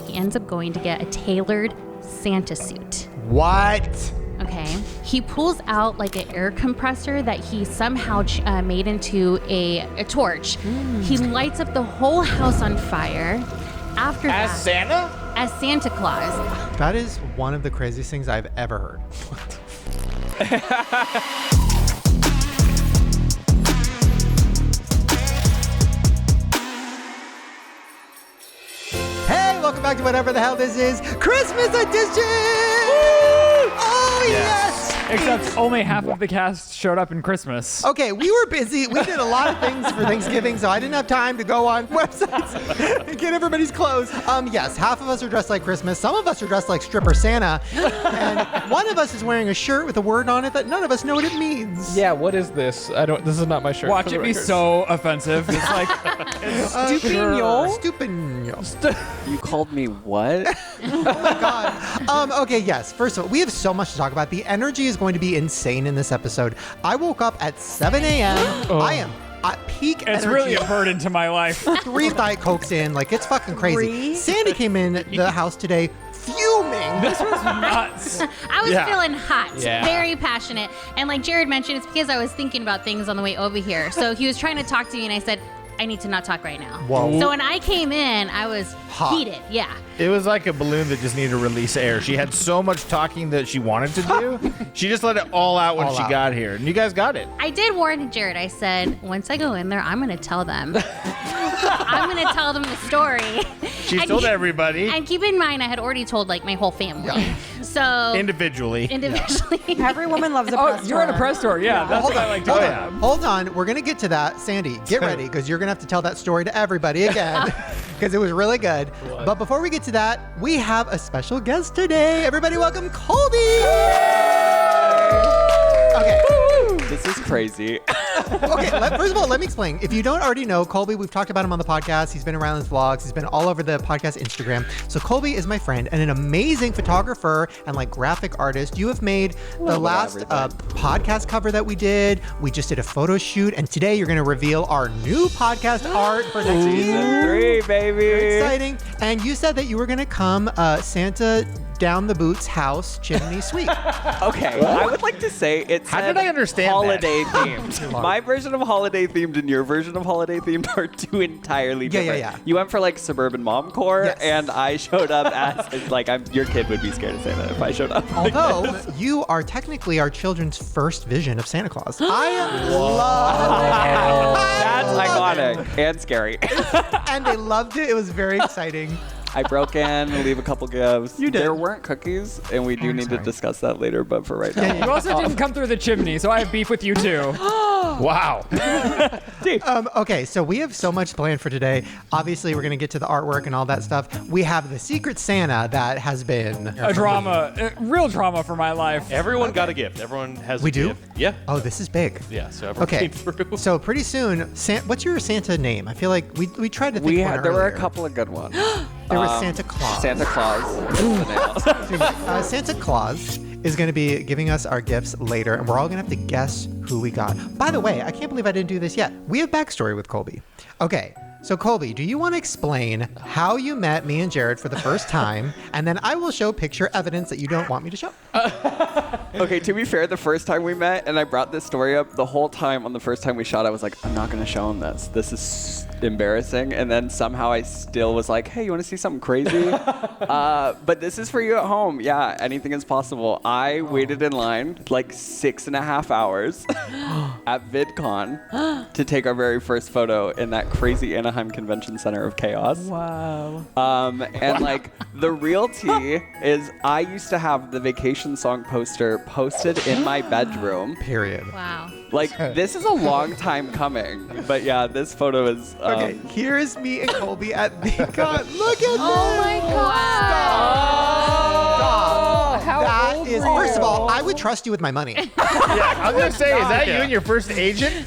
He ends up going to get a tailored Santa suit. What? Okay. He pulls out like an air compressor that he somehow made into a torch. He lights up the whole house on fire. After that, As Santa? As Santa Claus. That is one of the craziest things I've ever heard. Hey, welcome back to whatever the hell this is, Christmas edition! Oh, yes! Except only half of the cast showed up in Christmas. Okay, we were busy. We did a lot of things for Thanksgiving, so I didn't have time to go on websites and get everybody's clothes. Yes, half of us are dressed like Christmas. Some of us are dressed like stripper Santa. And one of us is wearing a shirt with a word on it that none of us know what it means. Yeah, what is this? This is not my shirt. Watch it be so offensive. It's like, Stupigno. You called me what? Oh my God. Okay, yes. First of all, we have so much to talk about. The energy is going to be insane in this episode. I woke up at 7 a.m. I am at peak energy. It's really a burden to my life. 3 Diet Cokes in. Like, it's fucking crazy. Sandy came in the house today fuming. This was nuts. I was feeling hot, very passionate. And like Jerid mentioned, it's because I was thinking about things on the way over here. So he was trying to talk to me and I said, I need to not talk right now. Whoa. So when I came in, I was heated. Yeah. It was like a balloon that just needed to release air. She had so much talking that she wanted to do. She just let it all out when she got here. And you guys got it. I did warn Jerid. I said, once I go in there, I'm going to tell them. I'm going to tell them the story. She told everybody. And keep in mind, I had already told like my whole family. Yeah. So Individually. Every woman loves a press tour. You're at a press tour. Yeah, that's what I like doing. Hold on. We're going to get to that. Sandy, get ready because you're going to have to tell that story to everybody again because it was really good. But before we get to that, we have a special guest today. Everybody welcome Colby. Okay. This is crazy. Okay, first of all, let me explain. If you don't already know, Colby, we've talked about him on the podcast. He's been in Ryland's vlogs. He's been all over the podcast Instagram. So Colby is my friend and an amazing photographer and like graphic artist. You have made the last podcast cover that we did. We just did a photo shoot. And today you're going to reveal our new podcast art for next season. 3, baby. Very exciting. And you said that you were going to come Santa down the boots house chimney sweep. Okay, I would like to say it's How did I understand holiday themed. My version of holiday themed and your version of holiday themed are two entirely different. Yeah. You went for like suburban mom core, and I showed up as like your kid would be scared to say that if I showed up. Although you are technically our children's first vision of Santa Claus. I love That's iconic and scary. And they loved it. It was very exciting. I broke in, leave a couple gifts. You did. There weren't cookies, and we do need to discuss that later, but for right now. You also didn't come through the chimney, so I have beef with you too. Wow. Okay, so we have so much planned for today. Obviously, we're going to get to the artwork and all that stuff. We have the Secret Santa that has been a drama, real drama for my life. Everyone got a gift. Everyone has a do? gift. Yeah. Oh, this is big. Yeah, so everyone came through. So pretty soon, what's your Santa name? I feel like we tried to think of one There were a earlier. couple of good ones. There was Santa Claus. Santa Claus. Santa Claus is going to be giving us our gifts later, and we're all going to have to guess who we got. By the way, I can't believe I didn't do this yet. We have backstory with Colby. Okay, so Colby, do you want to explain how you met me and Jerid for the first time, and then I will show picture evidence that you don't want me to show? Okay, to be fair, the first time we met, and I brought this story up, the whole time on the first time we shot, I was like, I'm not going to show him this. This is embarrassing. And then somehow I still was like, hey, you want to see something crazy? But this is for you at home. Yeah, anything is possible. I waited in line like 6.5 hours at VidCon to take our very first photo in that crazy Anaheim Convention Center of chaos. Wow. Like the real tea is I used to have the vacation song poster posted in my bedroom. Period. Wow. Like, this is a long time coming. But yeah, this photo is... Okay, here is me and Colby at VidCon. Look at Oh my God. Stop. That is, first of all, I I would trust you with my money. Yeah, I was gonna say, is that you and your first agent?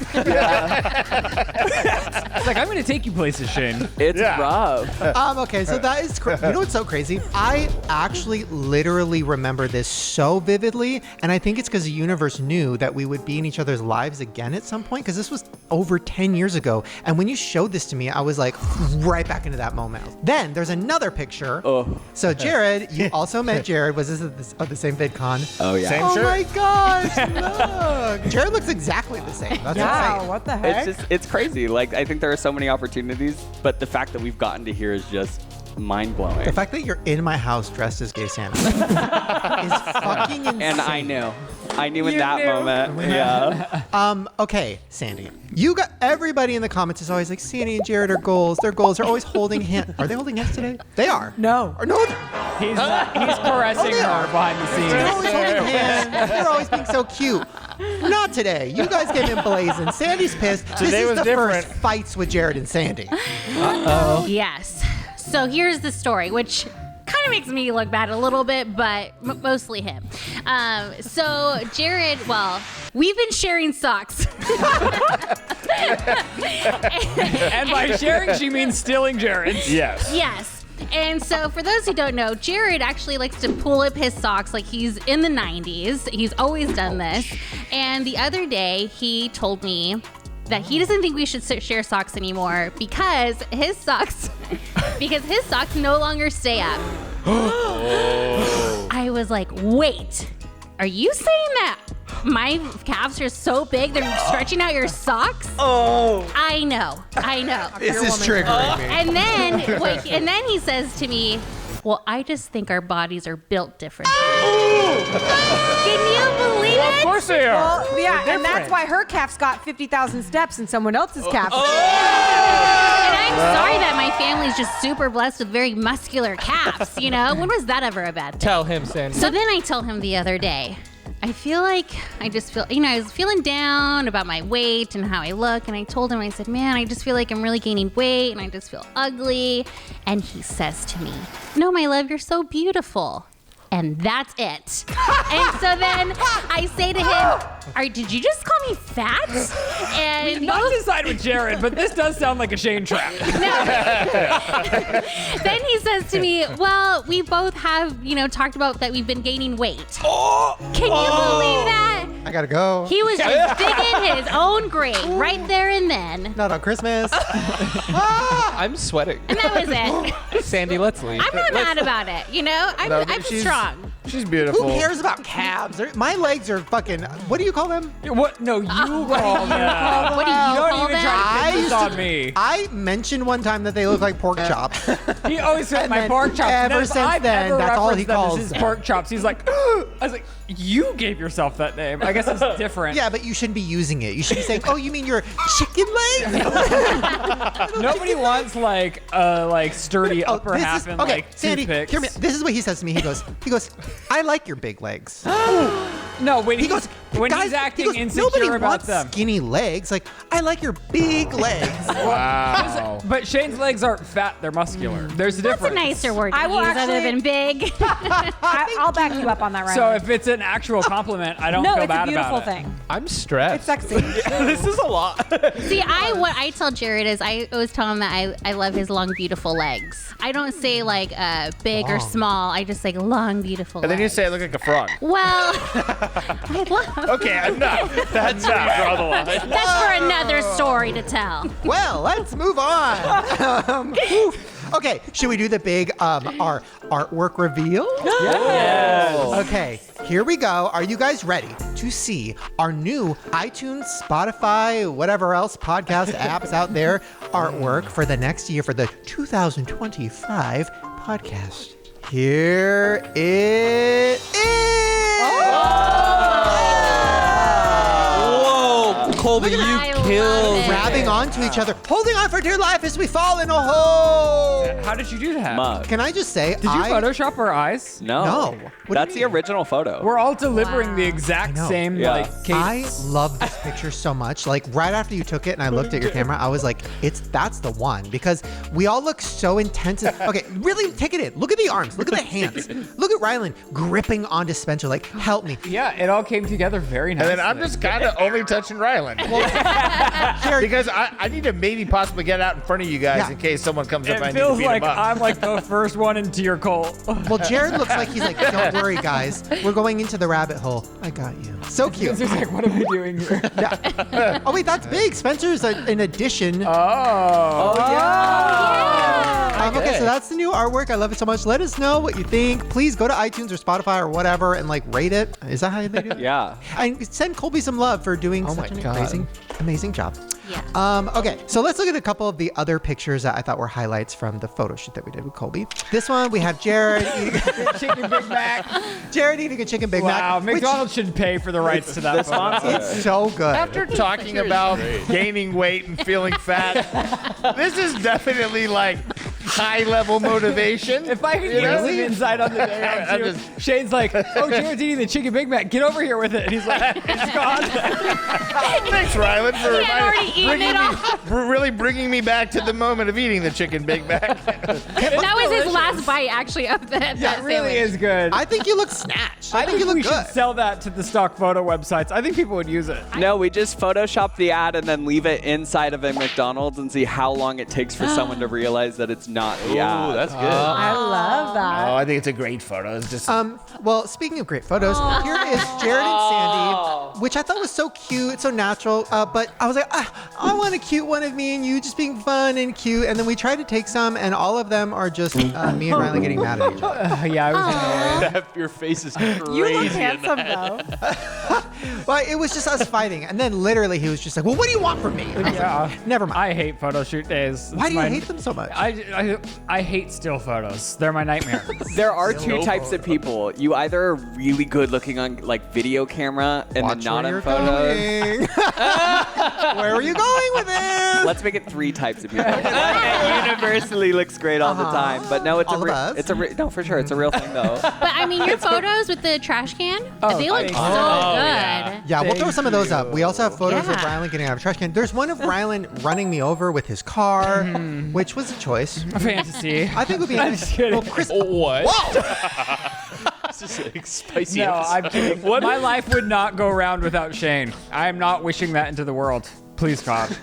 It's like, I'm going to take you places, Shane. It's rough. Okay, so that is you know what's so crazy? I actually literally remember this so vividly, and I think it's because the universe knew that we would be in each other's lives again at some point, because this was over 10 years ago. And when you showed this to me, I was like right back into that moment. Then there's another picture. Oh. So Jerid, you also met Jerid. Was this at the same VidCon? Oh, yeah. Same Oh shirt? my gosh, look. Jerid looks exactly the same. That's Wow, insane. what the heck? It's crazy. Like, I think there are so many opportunities, but the fact that we've gotten to here is just mind-blowing. The fact that you're in my house dressed as Gay Santa is fucking insane. And I knew in You that knew. moment. Yeah. Okay, Sandy. You got everybody in the comments is always like, Sandy and Jerid are goals. They're goals. They're always holding hands. Are they holding hands today? They are. No. Or no, He's caressing they her are. behind the they're always scenes. holding hands. They're always being so cute. Not today. You guys came in blazing. Sandy's pissed. Today This is was the different. first fights with Jerid and Sandy. Yes. So here's the story, which kind of makes me look bad a little bit, but mostly him. So Jerid, well, we've been sharing socks. And by sharing, she means stealing Jared's. Yes. Yes. And so for those who don't know, Jerid actually likes to pull up his socks like he's in the 90s. He's always done this. And the other day, he told me that he doesn't think we should share socks anymore because his socks no longer stay up. I was like, wait, are you saying that my calves are so big they're stretching out your socks? Oh, I know. This is triggering me. And then he says to me, well, I just think our bodies are built different. Can you believe it? Of course they are. Well, yeah, and that's different. why her calf's got 50,000 steps and someone else's calf. And I'm sorry that my family's just super blessed with very muscular calves, you know? When was that ever a bad thing? Tell him, Sandy. So then I tell him the other day, I was feeling down about my weight and how I look. And I told him, I said, man, I just feel like I'm really gaining weight and I just feel ugly. And he says to me, no, my love, you're so beautiful. And that's it. And so then I say to him, did you just call me fat? And Not to side with Jerid, but this does sound like a Shane trap. Then he says to me, well, we both have, talked about that we've been gaining weight. Can you believe that? I gotta go. He was just digging his own grave right there and then. Not on Christmas. I'm sweating. And that was it. Sandy, let's leave. I'm not mad about it, I'm strong. She's beautiful. Who cares about calves? My legs are fucking. What do you call them? What? No, you call them. What do you Don't call even them? try to put this used on to- me. I mentioned one time that they look like pork chops. He always said And my then pork chops. ever And if since I've then, ever that's all he referenced them as calls his them. pork chops. He's like, I was like, you gave yourself that name. I guess it's different. Yeah, but you shouldn't be using it. You should be saying, "Oh, you mean your chicken legs?" Nobody wants like sturdy upper this half is- and okay, like Sandy, toothpicks. hear me. This is what he says to me. He goes, I like your big legs. No, when He he's goes, when guys, he's acting nobody insecure about wants them. skinny legs. Like, I like your big legs. Wow. But Shane's legs aren't fat; they're muscular. There's a That's a difference. nicer word to I will use other actually- than big. I'll back you up on that, Ryland. So if it's an actual compliment, I don't no, feel it's a bad beautiful about it. thing. I'm stressed. It's sexy. This is a lot. See, what I tell Jerid is I always tell him that I love his long, beautiful legs. I don't say like big or small. I just say long, beautiful And then you legs. say I look like a frog. Well, I love. Okay, enough. That's where you draw the line. That's for another story to tell. Well, let's move on. Okay, should we do the big our artwork reveal? Yes. Okay, here we go. Are you guys ready to see our new iTunes, Spotify, whatever else podcast apps out there artwork for the next year for the 2025 podcast? Here it is. Whoa, Colby, you I love killed it. Grabbing on onto each other, holding on for dear life as we fall in a hole. How did you do that? Mug. Can I just say, Did you Photoshop our eyes? No. No. What do That's you the mean? original photo. We're all delivering the exact I know. same Yeah. like I cadence. love this picture so much. Like right after you took it and I looked at your camera, I was like, that's the one, because we all look so intense. Okay, really take it in. Look at the arms. Look at the hands. Look at Ryland gripping onto Spencer like, help me. Yeah, it all came together very And nicely. then I'm just kind of only touching Ryland. Jared, Because I need to maybe possibly get out in front of you guys Yeah. in case someone comes up and I It need to feels beat like him up. I'm like the first one into your cult. well, Jared looks like he's like, don't worry, guys. We're going into the rabbit hole. I got you. So cute. It's like, what am I doing here? Yeah. Oh, wait, that's big. Spencer's an addition. Oh. Okay, so that's the new artwork. I love it so much. Let us know what you think. Please go to iTunes or Spotify or whatever and like rate it. Is that how they do it? Yeah. And send Colby some love for doing such an amazing job. Yeah. Okay, so let's look at a couple of the other pictures that I thought were highlights from the photo shoot that we did with Colby. This one, we have Jerid eating Chicken Big Mac. Jerid eating a chicken Big Mac. Wow, which- McDonald's should pay for the rights to that. photo. It's so good. After talking about gaining weight and feeling fat, this is definitely like high-level motivation. If I could give you some insight on the day I'm too, just- Shane's like, oh, Jared's eating the chicken Big Mac. Get over here with it. And he's like, it's gone. Thanks, Ryland, for He had already eaten it all. for really bringing me back to the moment of eating the chicken Big Mac. That was his last bite, actually, of that That really sandwich. is good. I think you look snatched. I think you we look good. should sell that to the stock photo websites. I think people would use it. No, we just Photoshop the ad and then leave it inside of a McDonald's and see how long it takes for someone to realize that it's not the ad. That's good. I love that. Oh, I think it's a great photo. It's just Well, speaking of great photos, here is Jared and Sandy, which I thought was so cute, so natural. But I was like, I want a cute one of me and you just being fun and cute. And then we tried to take some, and all of them are just me and Ryland getting mad at each other. Yeah, I was annoyed. Your face is crazy. You look handsome though. Well, it was just us fighting. And then literally he was just like, well, what do you want from me? And I was Yeah. like, never mind. I hate photo shoot days. Why do you hate them so much? I hate still photos. They're my nightmare. There are two types of people. You either are really good looking on like video camera and Watch then not where on you're photos. going. Where are you going with this? Let's make it three types of people. It universally looks great all the time, but no, it's All of us? no, for sure, it's a real thing though. But I mean, your photos with the trash can, they look thank so you. good. Yeah, we'll throw some of those up. We also have photos of Yeah. Ryland getting out of a trash can. There's one of Ryland running me over with his car, which was a choice. A fantasy. I think it would be I'm just kidding. Well, Chris, What? whoa! This is like spicy. No, episode. I'm kidding. My life would not go round without Shane. I am not wishing that into the world. Please, God.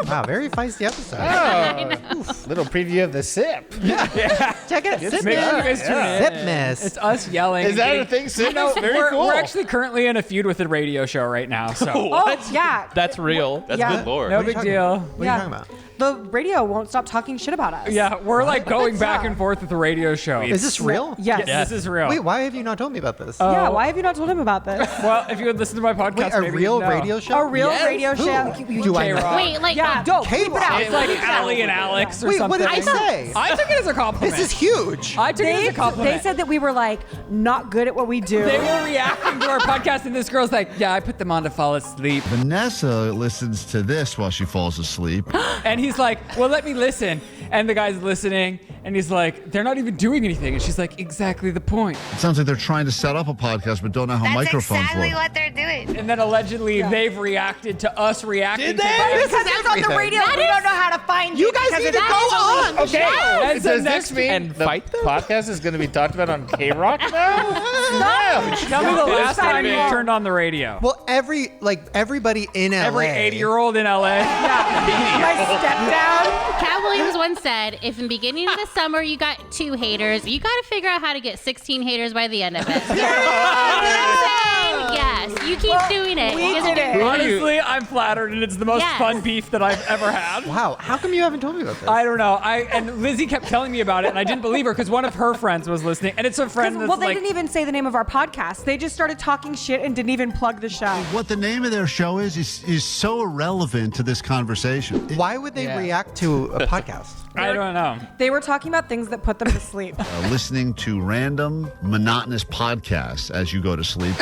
Wow, very feisty episode. little preview of the sip. Check it out. Sip Make sure you Miss. guys tune in. Sip Miss. It's us yelling. Is that and a thing? Sip No, is very we're, cool. we're actually currently in a feud with a radio show right now. So Oh yeah. That's real. That's Yeah. good lore. no What are you big talking deal. about? What are Yeah. you talking about? The radio won't stop talking shit about us. Yeah, we're like going back Yeah. and forth with the radio show. Is this real? Yes. This is real. Wait, why have you not told me about this? Yeah. Why have you not told him about this? Well, if you would listen to my podcast, Wait, a maybe real you'd know. radio show? A real radio Who? show. Do I know? K-Rock. Wait, like, Yeah. Don't keep it out. It's like Allie and Alex or Wait, something. what did I say? I took it as a compliment. This is huge. I took it as They, a compliment. they said that we were like not good at what we do. They were reacting to our podcast, and this girl's like, "Yeah, I put them on to fall asleep." Vanessa listens to this while she falls asleep. And he's like, "Well, let me listen." And the guy's listening, and he's like, "They're not even doing anything." And she's like, "Exactly the point." It sounds like they're trying to set up a podcast but don't know how microphones exactly work. what they're doing. And then allegedly they've reacted to us reacting. Did to they? them. because it's on the radio. We don't know how to find You guys because need to it's go on. Okay, that's the Does next this mean And the fight them? podcast is going to be talked about on K-Rock now? Tell me the last time you exciting. turned on the radio. Well, everybody in LA. Every 80-year-old in LA. my stepdad. Cat Williams once said, if in the beginning of the summer you got 2 haters, you got to figure out how to get 16 haters by the end of it. You know what I'm saying? Yes, you keep doing it. we You just did do- it. Honestly, I'm flattered, and it's the most Yes. fun beef that I've ever had. Wow, how come you haven't told me about this? I don't know. And Lizzie kept telling me about it, and I didn't believe her because one of her friends was listening, and it's a friend that's Well, they like, didn't even say the name of our podcast. They just started talking shit and didn't even plug the show. What the name of their show is so irrelevant to this conversation. Why would they react to a podcast? I don't know. They were talking about things that put them to sleep. Listening to random, monotonous podcasts as you go to sleep.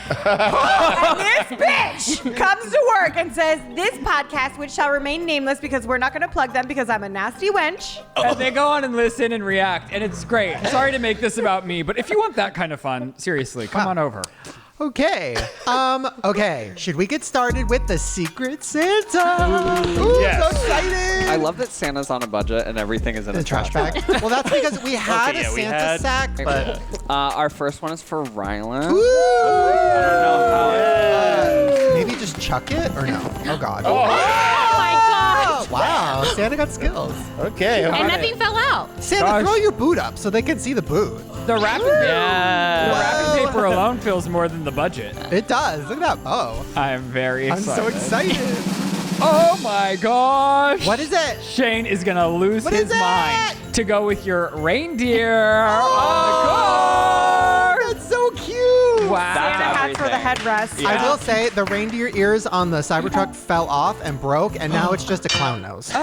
And this bitch comes to work and says, this podcast, which shall remain nameless because we're not going to plug them because I'm a nasty wench. And they go on and listen and react, and it's great. Sorry to make this about me, but if you want that kind of fun, seriously, come on over. Okay. Okay. Should we get started with the Secret Santa? Ooh, Yes. so excited. I love that Santa's on a budget and everything is in the a trash bag. Well, that's because we had Okay, a yeah, we Santa had- sack, but Our first one is for Ryland. maybe just chuck it or no? Oh God. Oh my gosh. Wow. Santa got skills. Okay. And nothing fell out. Santa, Gosh. throw your boot up so they can see the boot. The wrapping paper alone feels more than the budget. It does. Look at that bow. I'm very I'm excited. so excited. Oh my gosh. What is it? Shane is going to lose What his is it? mind to go with your reindeer Oh, that's so cute. Wow. Santa hats for the headrest. I will say the reindeer ears on the Cybertruck fell off and broke, and now it's just a clown nose. So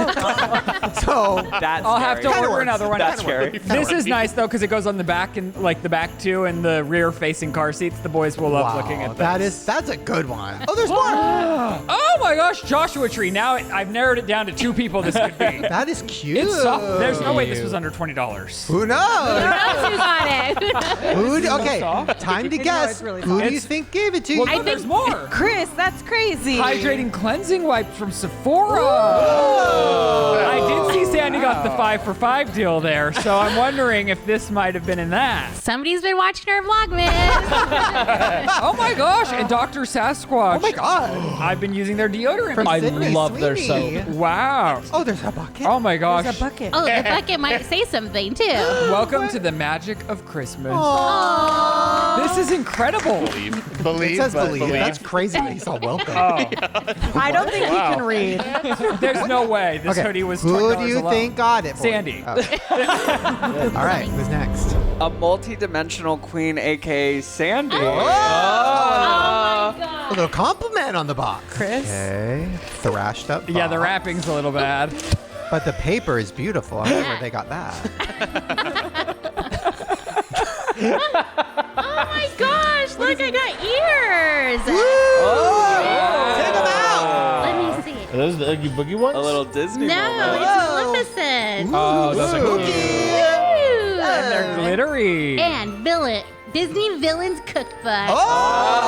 That's I'll have to Kinda order works. another one. That's scary. This is nice though because it goes on the back and like the back too, and the rear-facing car seats. The boys will love looking at that's a good one. Oh, there's more. Oh my gosh, Joshua Tree! Now I've narrowed it down to 2 people. This could be. That is cute. It's soft. There's no way this was under $20. Who knows? Who knows who got it? Okay, time to guess. it's really Who do soft. you think gave it to you? Well, no, there's more. Chris, that's crazy. Hydrating cleansing wipes from Sephora. I did see Sandy got the 5 for $5 deal there, so I'm wondering if this might have been in that. Somebody's been watching our Vlogmas. Oh my gosh, and Dr. Sasquatch. Oh my God. I've been using their deodorant. From I Sydney love their Sweeney. soap. Wow. Oh, there's a bucket. Oh my gosh. There's a bucket. Oh, the bucket might say something too. Welcome to the magic of Christmas. Aww. This is incredible. Believe. It says but believe. That's crazy that he's all welcome. I don't think he can read. There's no way this hoodie was $20 Who do you alone. think got it? For you? Sandy. Oh. All right, who's next? A multi-dimensional queen, aka Sandy. A little compliment on the box. Chris? Okay, thrashed up. Yeah, the box. wrapping's a little bad. But the paper is beautiful. I wonder where they got that. Oh my gosh, look, I got ears. Take them out. Let me see. Are those the Oogie Boogie ones? A little Disney No, moment. it's Maleficent. Oh, those are Ooh. And they're glittery. And Disney Villains Cookbook. Oh,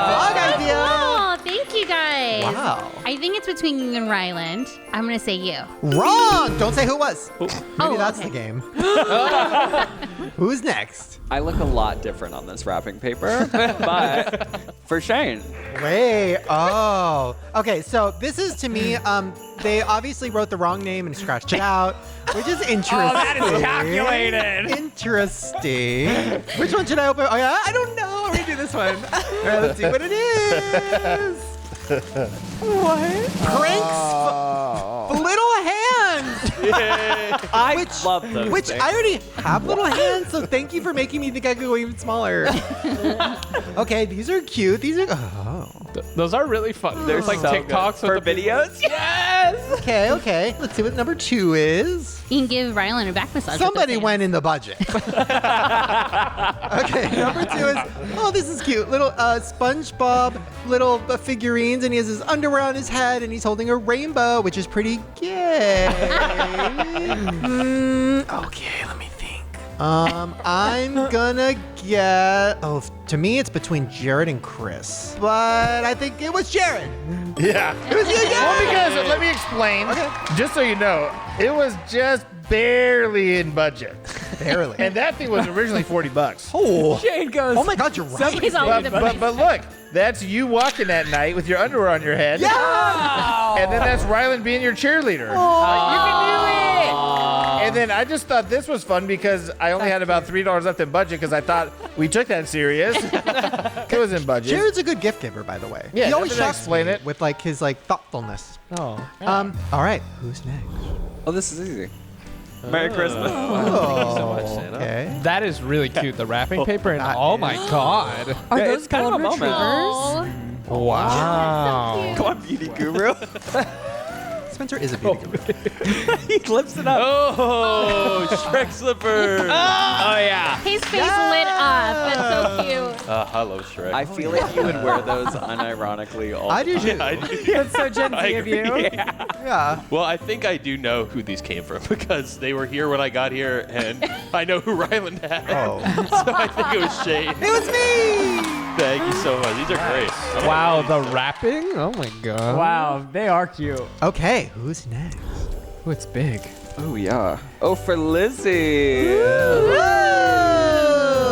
vlog idea. Oh, thank you guys. Wow. I think it's between you and Ryland. I'm going to say you. Wrong. Don't say who it was. Maybe Oh, that's okay. the game. Who's next? I look a lot different on this wrapping paper, but for Shane. Wait. Oh. Okay. So this is to me. They obviously wrote the wrong name and scratched it out, which is interesting. Oh, that is calculated. Interesting. Which one should I open? Oh yeah. I don't know. I'm gonna do this one. All right. Let's see what it is. What? Crank's little hands. I love those Which things. I already have little hands, so thank you for making me think I could go even smaller. Okay, these are cute. These are. Oh. Those are really fun. There's like so TikToks good. For with the videos. Yes. Okay. Let's see what number 2 is. You can give Ryland a back massage. Somebody went in the budget. Okay, number 2 is. Oh, this is cute. Little SpongeBob, little figurines, and he has his underwear on his head, and he's holding a rainbow, which is pretty gay. Okay, let me think. I'm gonna get. Oh, to me, it's between Jerid and Chris, but I think it was Jerid. Yeah. It was you, Well, Jerid. because let me explain. Okay. Just so you know, it was just barely in budget, Barely. and that thing was originally $40. Oh. Shane goes. Oh my God, you're right. He's all over the But look, that's you walking that night with your underwear on your head. Yeah. And then that's Ryland being your cheerleader. You can do it. And then I just thought this was fun because I only had about $3 left in budget because I thought we took that serious. It was in budget. Jared's a good gift giver, by the way. Yeah, he always nothing to shocks explain me it. with like his like thoughtfulness. Oh. All right, who's next? Oh, this is easy. Merry Christmas. Oh, so much, Santa. Okay. That is really cute. The wrapping paper and oh my God. Are Yeah, those it's kind of a golden moment. Oh, Wow. Come on, beauty guru. Spencer is a beauty guru. He lifts it up. Oh, Shrek slipper. Oh yeah. His face lit up. That's so cute. I love Shrek. I feel like you would wear those unironically all I do the time. too. I do. That's so Gen Z of you. Yeah. Well, I think I do know who these came from because they were here when I got here, and I know who Ryland had. Oh. So I think it was Shane. It was me! Thank you so much. These are great. Wow, the wrapping? Oh my god. Wow, they are cute. Okay, who's next? Oh, it's big. Oh, yeah. Oh, for Lizzie.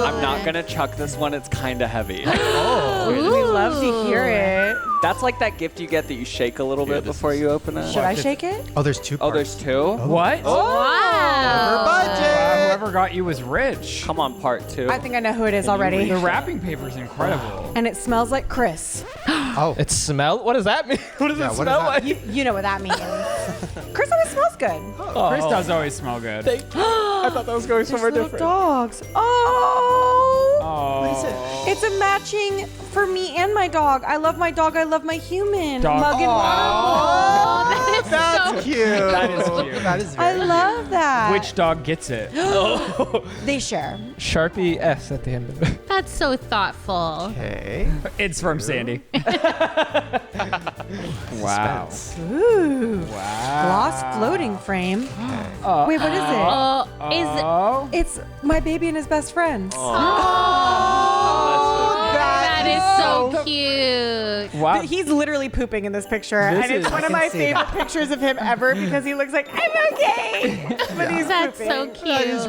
I'm not going to chuck this one. It's kind of heavy. We love to hear it. That's like that gift you get that you shake a little bit before you open it. Should I shake it? Oh, there's two Oh, parts. there's two? What? Wow. budget. Whoever got you was rich. Come on, part two. I think I know who it is already. The wrapping paper is incredible. And it smells like Chris. Oh. It smells. What does that mean? What does Yeah, it what smell does that like? You know what that means. Chris always smells good. Chris does always smell good. I thought that was going somewhere Little different. dogs. Oh. Oh. It's a matching for me and my dog. I love my dog. I love my human. Dog. Mug and Oh, that is That's so cute. That is cute. That is I very love that. Which dog gets it? They share. Sharpie S at the end of it. That's so thoughtful. Okay. It's from Sandy. Wow. Ooh. Wow. Gloss floating frame. Wait, what is it? Oh. It's my baby and his best friends. That is so cute. Wow. He's literally pooping in this picture, This and it's is- one I of can my see favorite that. pictures of him ever because he looks like I'm okay, but he's That's pooping. so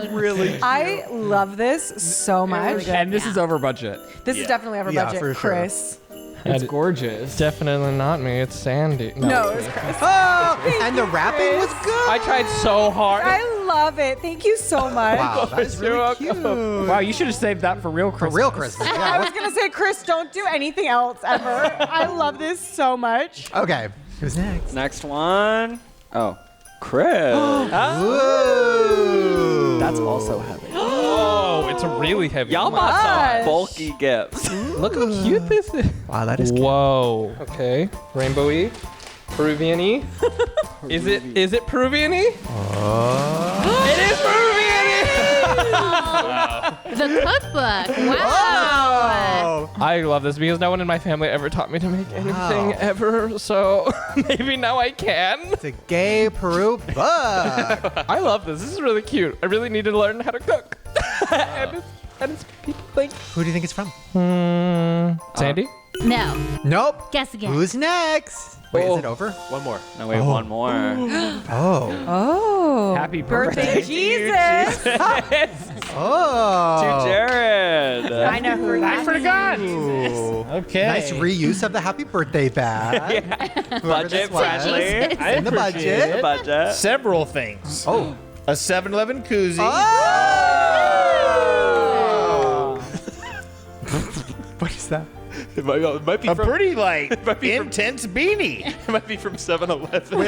cute. Really I love this so much. And this is over budget. This is definitely over Yeah, budget, for sure. Chris. It's gorgeous. Definitely not me. It's Sandy. No, it's Chris. Oh, and the wrapping was good. I tried so hard. I love it. Thank you so much. Wow, that's really cute. Wow, you should have saved that for real For Christmas. real Christmas. I Yeah. was gonna say, Chris, don't do anything else ever. I love this so much. Okay, who's next? Next one. Oh, Chris. Ooh. That's also heavy. Oh, it's really heavy. Y'all Oh my- bought gosh. some bulky gifts. Look how cute this is. Wow, that is cute. Whoa. Okay. Rainbowy. Peruvian-y. Is it Peruvian-y? It is Peruvian-y! The cookbook. Wow. I love this because no one in my family ever taught me to make anything ever, so maybe now I can. It's a gay Peru book. I love this. This is really cute. I really need to learn how to cook. and it's people think. Who do you think it's from? Sandy? No. Nope. Guess again. Who's next? Wait, is it over? One more. No, wait, one more. Oh. Oh. Happy birthday. Jesus. Oh. To Jerid. I know who that is. Ooh. Okay. Nice reuse of the happy birthday bag. Whoever Budget this was. friendly. Jesus. In the budget. The budget. Several things. Oh. A 7-Eleven koozie. Oh. What is that? It might be A from, pretty like be from- intense beanie. it might be from 7-Eleven.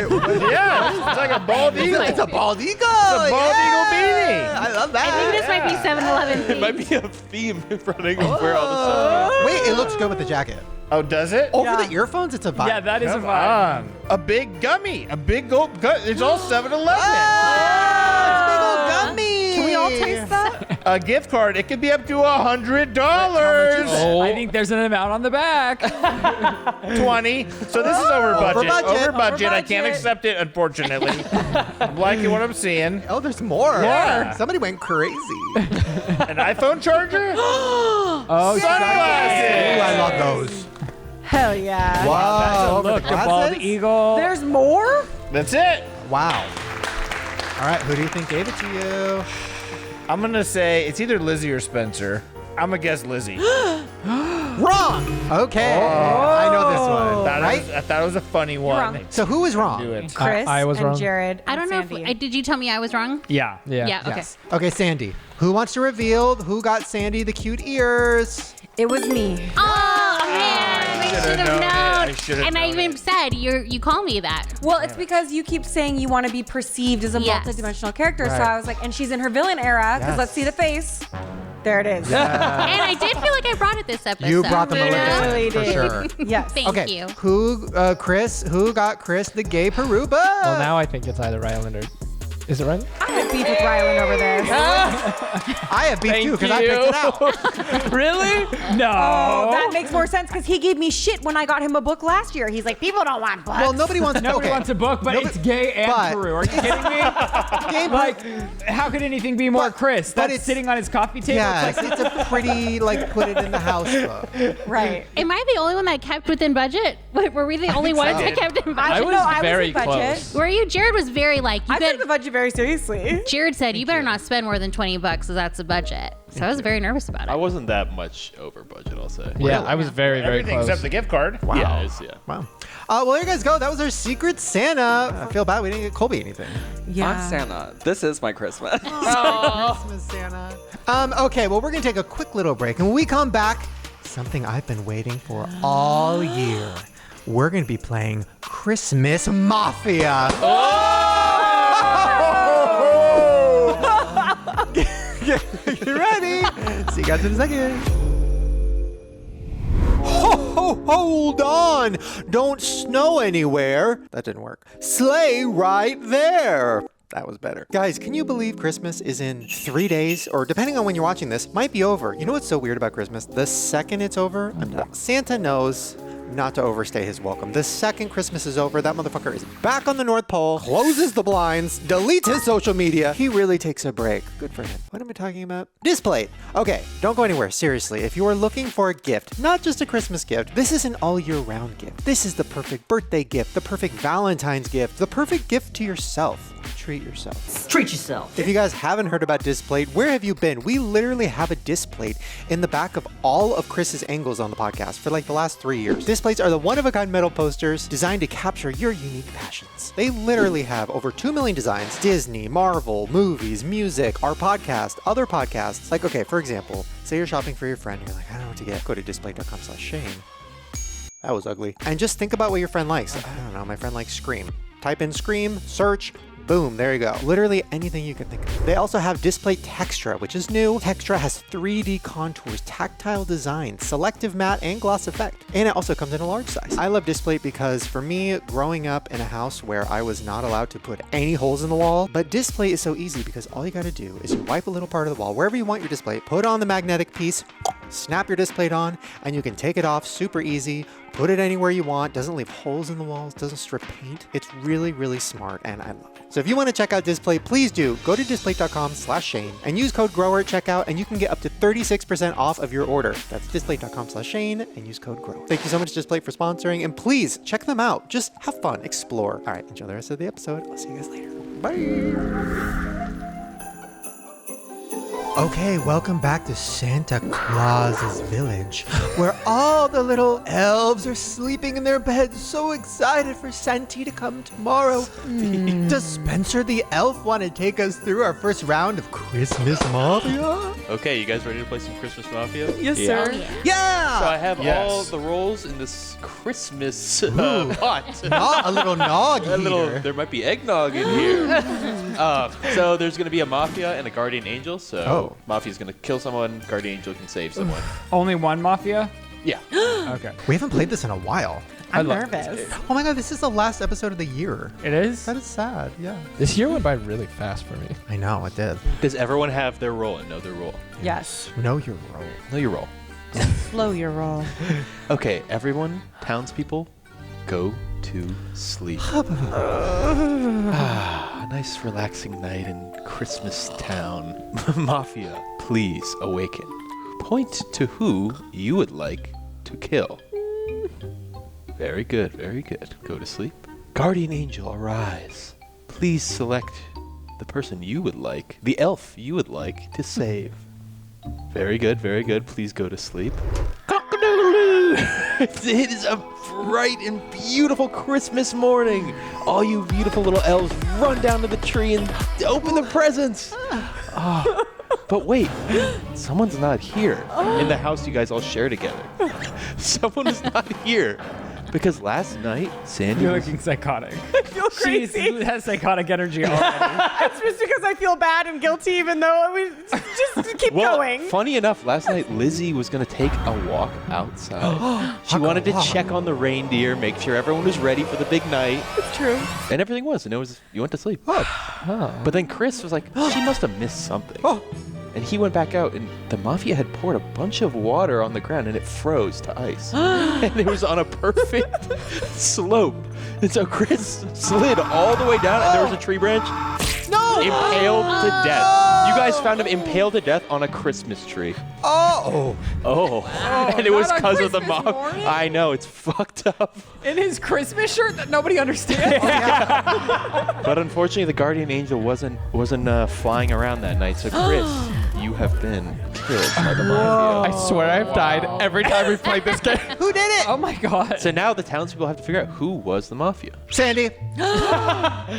Yeah, it's like a bald eagle. It's a bald eagle. It's a bald eagle beanie. I love I think that. this might be 7-Eleven It might themed. be a theme running where all the stuff. Wait, it looks good with the jacket. Oh, does it? Over the earphones, it's a vibe. Yeah, that is a Come vibe. on. A big gummy. A big gold. It's all 7-Eleven. Ah, it's big old gummy. Can we all taste that? A gift card. It could be up to $100. Oh. I think there's an amount on the back. 20. So this is over budget. budget. Over budget. I can't budget. accept it, unfortunately. I'm liking what I'm seeing. Oh, there's more. Yeah. Somebody went crazy. An iPhone charger? Oh, Sunglasses. Ooh, I love those. Hell yeah. Wow. over look, the the bald glasses? eagle. There's more? That's it. Wow. All right, who do you think gave it to you? I'm going to say it's either Lizzie or Spencer. I'm going to guess Lizzie. Wrong. Okay. I know this one. Right? I thought it was a funny one. wrong. So who was Do wrong? it. Chris I was and wrong. Jerid. I don't know if Sandy. did you tell me I was wrong? Yeah. Yeah. Okay. Yes. Okay, Sandy. Who wants to reveal who got Sandy the cute ears? It was me. Oh man, I should have known. I should've And I known even said you call me that. Well, it's because you keep saying you want to be perceived as a Yes. multidimensional character. So Right. I was like, and she's in her villain era, because Yes. let's see the face. There it is. And I did feel like I brought it this episode. You brought the You Maleficent really for did. sure. Yes. Thank Okay, you. who got Chris the gay Peruba? Well, now I think it's either Ryland or... Is it Ryland? I have beef with Ryland over there. I have beef too because I picked it out. Really? No. Oh, that makes more sense because he gave me shit when I got him a book last year. He's like, people don't want books. Well, nobody wants. Nobody okay. wants a book, but it's gay and but- Peru. Are you kidding me? Like, how could anything be more Chris? but That's it's- sitting on his coffee table. Yes, It's like, it's a pretty put it in the house book. Right. Am I the only one that kept within budget? Were we the only ones that kept in budget? I was No, I was very in budget. close. Were you? Jared was very like, you I took the bet. budget very seriously. Jared said, you better not spend more than $20 because that's a budget. So I was very nervous about I it. wasn't that much over budget, I'll say. Yeah, I was very, very Everything close. except the gift card. Wow. Yeah, yeah. Wow. Well, there you guys go. That was our Secret Santa. I feel bad we didn't get Colby anything. I'm Santa. This is my Christmas. Christmas Santa. Okay, well, we're going to take a quick little break. And when we come back, something I've been waiting for all year. We're going to be playing Christmas Mafia. Get ready. See you guys in a second. Hold on. Don't snow anywhere. That didn't work. Sleigh right there. That was better. Guys, can you believe Christmas is in 3 days? Or depending on when you're watching this, might be over. You know what's so weird about Christmas? The second it's over, I'm done. Santa knows not to overstay his welcome. The second Christmas is over, that motherfucker is back on the North Pole, closes the blinds, deletes his social media. He really takes a break. Good for him. What am I talking about? Displate. Okay, don't go anywhere. Seriously, if you are looking for a gift, not just a Christmas gift, this is an all year round gift. This is the perfect birthday gift, the perfect Valentine's gift, the perfect gift to yourself. Treat yourself. Treat yourself. If you guys haven't heard about Displate, where have you been? We literally have a Displate in the back of all of Chris's angles on the podcast for like the last 3 years. Displates are the one-of-a-kind metal posters designed to capture your unique passions. They literally have over 2 million designs. Disney, Marvel, movies, music, our podcast, other podcasts. Like, okay, for example, say you're shopping for your friend and you're like, I don't know what to get. Go to displate.com/Shane. That was ugly. And just think about what your friend likes. I don't know, my friend likes Scream. Type in Scream, search, boom, there you go. Literally anything you can think of. They also have Displate Textra, which is new. Textra has 3D contours, tactile design, selective matte, and gloss effect. And it also comes in a large size. I love Displate because for me, growing up in a house where I was not allowed to put any holes in the wall, but Displate is so easy because all you gotta do is you wipe a little part of the wall, wherever you want your display, put on the magnetic piece, snap your Displate on, and you can take it off super easy, put it anywhere you want, doesn't leave holes in the walls, doesn't strip paint. It's really, really smart, and I love it. So if you want to check out Displate, please do. Go to displate.com/Shane and use code GROWER at checkout, and you can get up to 36% off of your order. That's displate.com/Shane and use code GROWER. Thank you so much, Displate, for sponsoring, and please check them out. Just have fun, explore. All right, enjoy the rest of the episode. I'll see you guys later. Bye. Okay, welcome back to Santa Claus's village, where all the little elves are sleeping in their beds, so excited for Santy to come tomorrow. Does Spencer the elf want to take us through our first round of Christmas Mafia? Okay, you guys ready to play some Christmas Mafia? Yes, Oh, sir. yeah. Yeah! So I have Yes. all the rolls in this Christmas pot. Not a little nog A little, heater. there might be eggnog in here. So there's going to be a Mafia and a Guardian Angel. So Mafia's going to kill someone, Guardian Angel can save someone. only one Mafia? Yeah. Okay. We haven't played this in a while. I'm love nervous. Oh my god, this is the last episode of the year. It is? That is sad, yeah. This year went by really fast for me. I know, it did. Does everyone have their role and know their role? Yes. Know your role. Know your role. Slow your roll. Okay, everyone, townspeople, go to sleep. Nice relaxing night in Christmas town. Mafia, please awaken. Point to who you would like to kill. Very good, very good. Go to sleep. Guardian Angel, arise. Please select the person you would like, the elf you would like to save. Very good, very good. Please go to sleep. Cock-a-doodle-doo! It is a bright and beautiful Christmas morning. All you beautiful little elves run down to the tree and open the presents. Oh, but wait, someone's not here in the house you guys all share together. Someone is not here. Because last night, Sandy You're was... looking psychotic. I feel She crazy. has psychotic energy already. It's just because I feel bad and guilty, even though we just keep going. Funny enough, last night Lizze was going to take a walk outside. She wanted to check on the reindeer, make sure everyone was ready for the big night. It's true. And everything was. And you went to sleep. But then Chris was like, she must have missed something. And he went back out, and the Mafia had poured a bunch of water on the ground, and it froze to ice. And it was on a perfect slope. And so Chris slid all the way down, and there was a tree branch. Impaled to death. You guys found him impaled to death on a Christmas tree. Oh. And it was not on because of the Christmas mob. morning? I know, it's fucked up. In his Christmas shirt that nobody understands. But unfortunately, the guardian angel wasn't flying around that night. So Chris, you have been killed by the Mafia. I swear I've died every time we've played this game. Who did it? Oh my god. So now the townspeople have to figure out who was the Mafia. Sandy.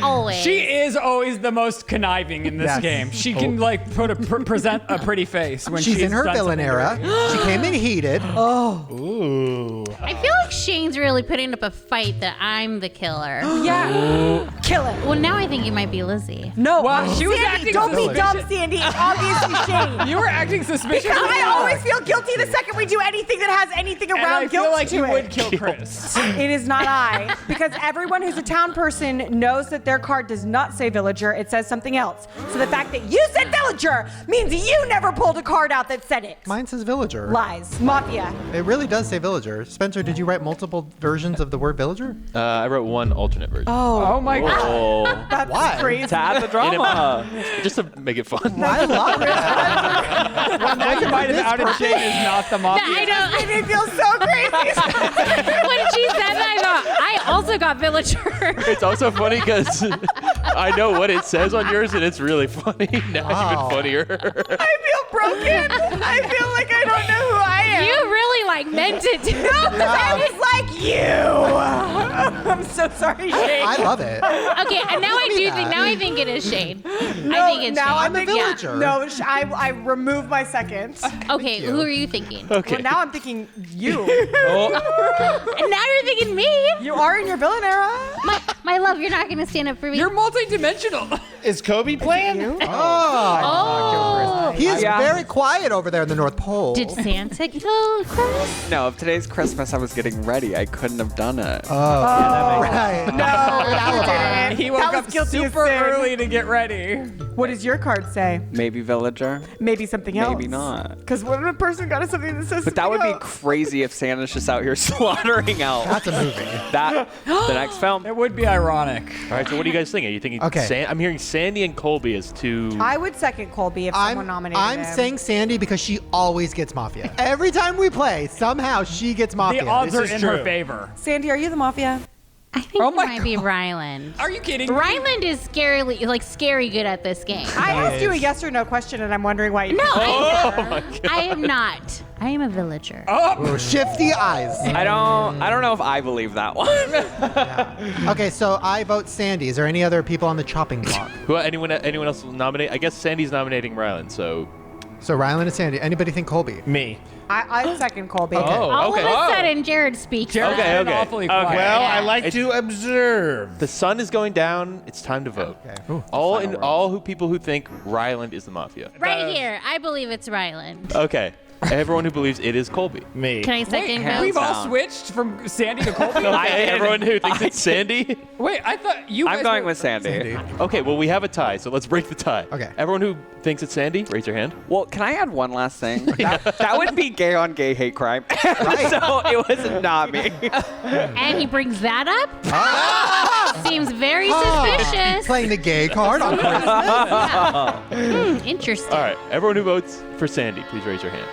Always. She is always the most conniving in this Yes. game. She can like present a pretty face when She's in her done villain something era. dirty. She came in heated. Ooh. I feel like Shane's really putting up a fight that I'm the killer. Yeah. Kill it. Well, now I think you might be Lizzie. No. Wow, she was Sandy, acting don't be suspicious. dumb, Sandy. It's obviously Shane. You were acting suspicious. Because I always feel guilty the second we do anything that has anything and around I guilt feel like to you it. would kill Chris. It is not I. Because everyone who's a town person knows that their card does not say villager. It says something else. So the fact that you said villager means you never pulled a card out that said it. Mine says villager. Lies. Mafia. It really does say villager. Spencer, did you write multiple versions of the word villager? I wrote one alternate version. Oh my god. Oh, That's Why? crazy. to add the drama. Just to make it fun. I love it. Now you might have outed Shane is not the Mafia. I don't. It made me feel so crazy. When she said that, I thought I also got villager. It's also funny because I know what it says on yours, and it's really funny. Now it's even funnier. I feel broken. I feel like I don't know who I am. You really like meant it too. No, because I was like you. I'm so sorry, Shane. I love it. Okay, and now I do that. think. Now I think it is Shane. No, I think it's now Shane. I'm a villager. No, I remove my second. Okay, who are you thinking? Okay. Well, now I'm thinking you. And now you're thinking me. You are in your villain era. My love, you're not gonna stand up for me. You're multi-dimensional. Is Kobe playing? Oh. He is Yeah. very quiet over there in the North Pole. Did Santa kill Chris? No, if today's Christmas I was getting ready, I couldn't have done it. Right. No, He woke That up was guilty of super sin. early to get ready. What does your card say? Maybe villager, Maybe something else. maybe not. Because what if a person got something that says But that would be something else? crazy if Santa's just out here slaughtering out. That's a movie. That the next film. It would be ironic. All right, so what do you guys think? Are you thinking Okay. I'm hearing Sandy and Colby as two. I would second Colby if someone nominated I'm him. saying Sandy because she always gets Mafia. Every time we play, somehow she gets Mafia. The odds This are is in true. her favor. Sandy, are you the Mafia? I think Oh it my might be Ryland. Are you kidding? Ryland is scary good at this game. I asked you a yes or no question, and I'm wondering why you. No, Oh I am not. I am a villager. Ooh, shifty eyes. I don't know if I believe that one. Okay, so I vote Sandy. Is there any other people on the chopping block? Anyone else will nominate? I guess Sandy's nominating Ryland, so. So Ryland and Sandy. Anybody think Colby? Me. I second Colby. All okay. of a sudden, Jared speaks. Jared's Okay, been okay. awfully Okay. quiet. Well, Yeah. I like to observe. The sun is going down. It's time to vote. Okay. All who people who think Ryland is the Mafia. Right here, I believe it's Ryland. Okay. Everyone who believes it is Colby. Me. Can I second vote? We've all down. switched from Sandy to Colby. Everyone who thinks it's Sandy. Wait, I thought you. I'm guys going were- with Sandy. Okay, well we have a tie, so let's break the tie. Okay. Everyone who thinks it's Sandy, raise your hand. Well, can I add one last thing? That would be gay on gay hate crime. Right. So it was not me. And he brings that up? Seems very suspicious. Playing the gay card on Christmas. Interesting. All right, everyone who votes for Sandy, please raise your hand.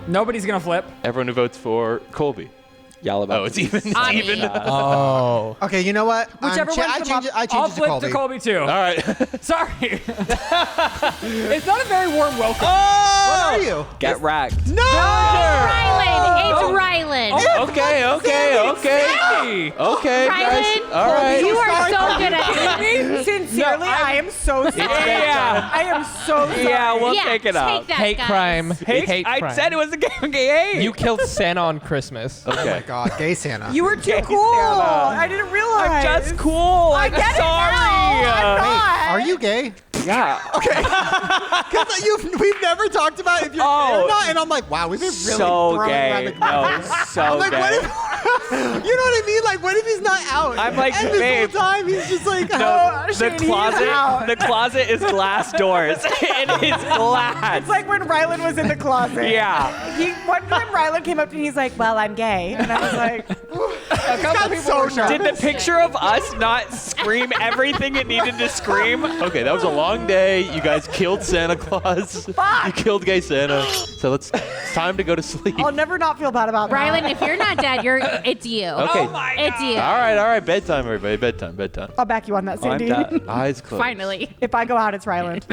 Nobody's gonna flip. Everyone who votes for Colby. Y'all about Oh, it's even. It's I even. mean- Oh. Okay, you know what? Whichever I one's the change it. I I'll change it to flip Colby. to Colby too. All right. Sorry. It's not a very warm welcome. What are you? get wrecked. No! Ryland, it's Ryland. Okay. Sandy. Okay, guys. Ryland, All right. you are so good at it. Sincerely, I am so sorry. Yeah. I am so sorry. Yeah, we'll Yeah, take it up. that, Hate guys. crime. Hate I crime. said it was a gay. You killed Santa on Christmas. Oh Okay. my God, gay Santa. You were too Gay cool. Santa. I didn't realize. I'm just cool. I I'm get it sorry. now. I'm not. Are you gay? Yeah. Because we've never talked about if you're gay or not, and I'm like, wow, we've been really So throwing around gay. the No, so I'm like, gay. what if, you know what I mean? Like, what if he's not out? I'm like, and this babe. whole time he's just like, No, Shane, the he's out. closet. The closet is glass doors. It is glass. It's like when Ryland was in the closet. Yeah. One time Ryland came up to me, he's like, well, I'm gay. And I was like, A couple people so were shocked. Did the picture of us not scream everything it needed to scream? Okay, that was a long day. You guys killed Santa Claus. You killed gay Santa. So it's time to go to sleep. I'll never not feel bad about that. Ryland, if you're not dead, it's you. Okay. It's you. All right. Bedtime, everybody. Bedtime. I'll back you on that, Oh, I'm Sandy. done. Eyes closed. Finally. If I go out, it's Ryland.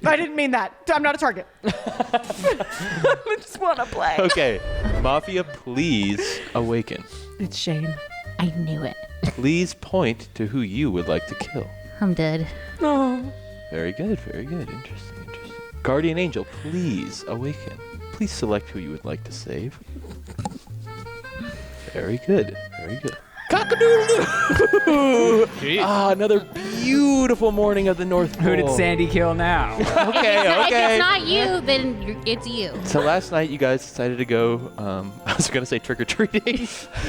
I didn't mean that. I'm not a target. I just want to play. Okay. Mafia, please awaken. It's Shane. I knew it. Please point to who you would like to kill. I'm dead. Oh. Very good. Interesting. Guardian Angel, please awaken. Please select who you would like to save. Very good. Cock-a-doodle-doo! Another beautiful morning of the North Pole. Who did Sandy kill now? Okay. If it's not you, then it's you. So last night you guys decided to go, I was going to say trick-or-treating,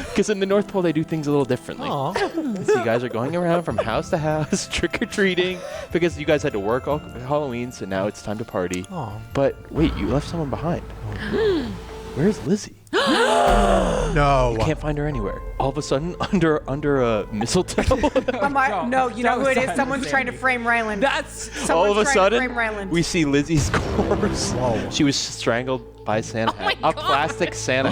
because in the North Pole they do things a little differently. Aw. So you guys are going around from house to house trick-or-treating, because you guys had to work all Halloween, so now it's time to party. Aw. But wait, you left someone behind. Where's Lizze? No. Can't find her anywhere. All of a sudden, under a mistletoe. No, you know who it is? Don't Someone's trying to frame Ryland. That's Someone's all of a trying to sudden, frame Ryland. we see Lizzie's corpse. Whoa. She was strangled by Santa. my A God. plastic Santa.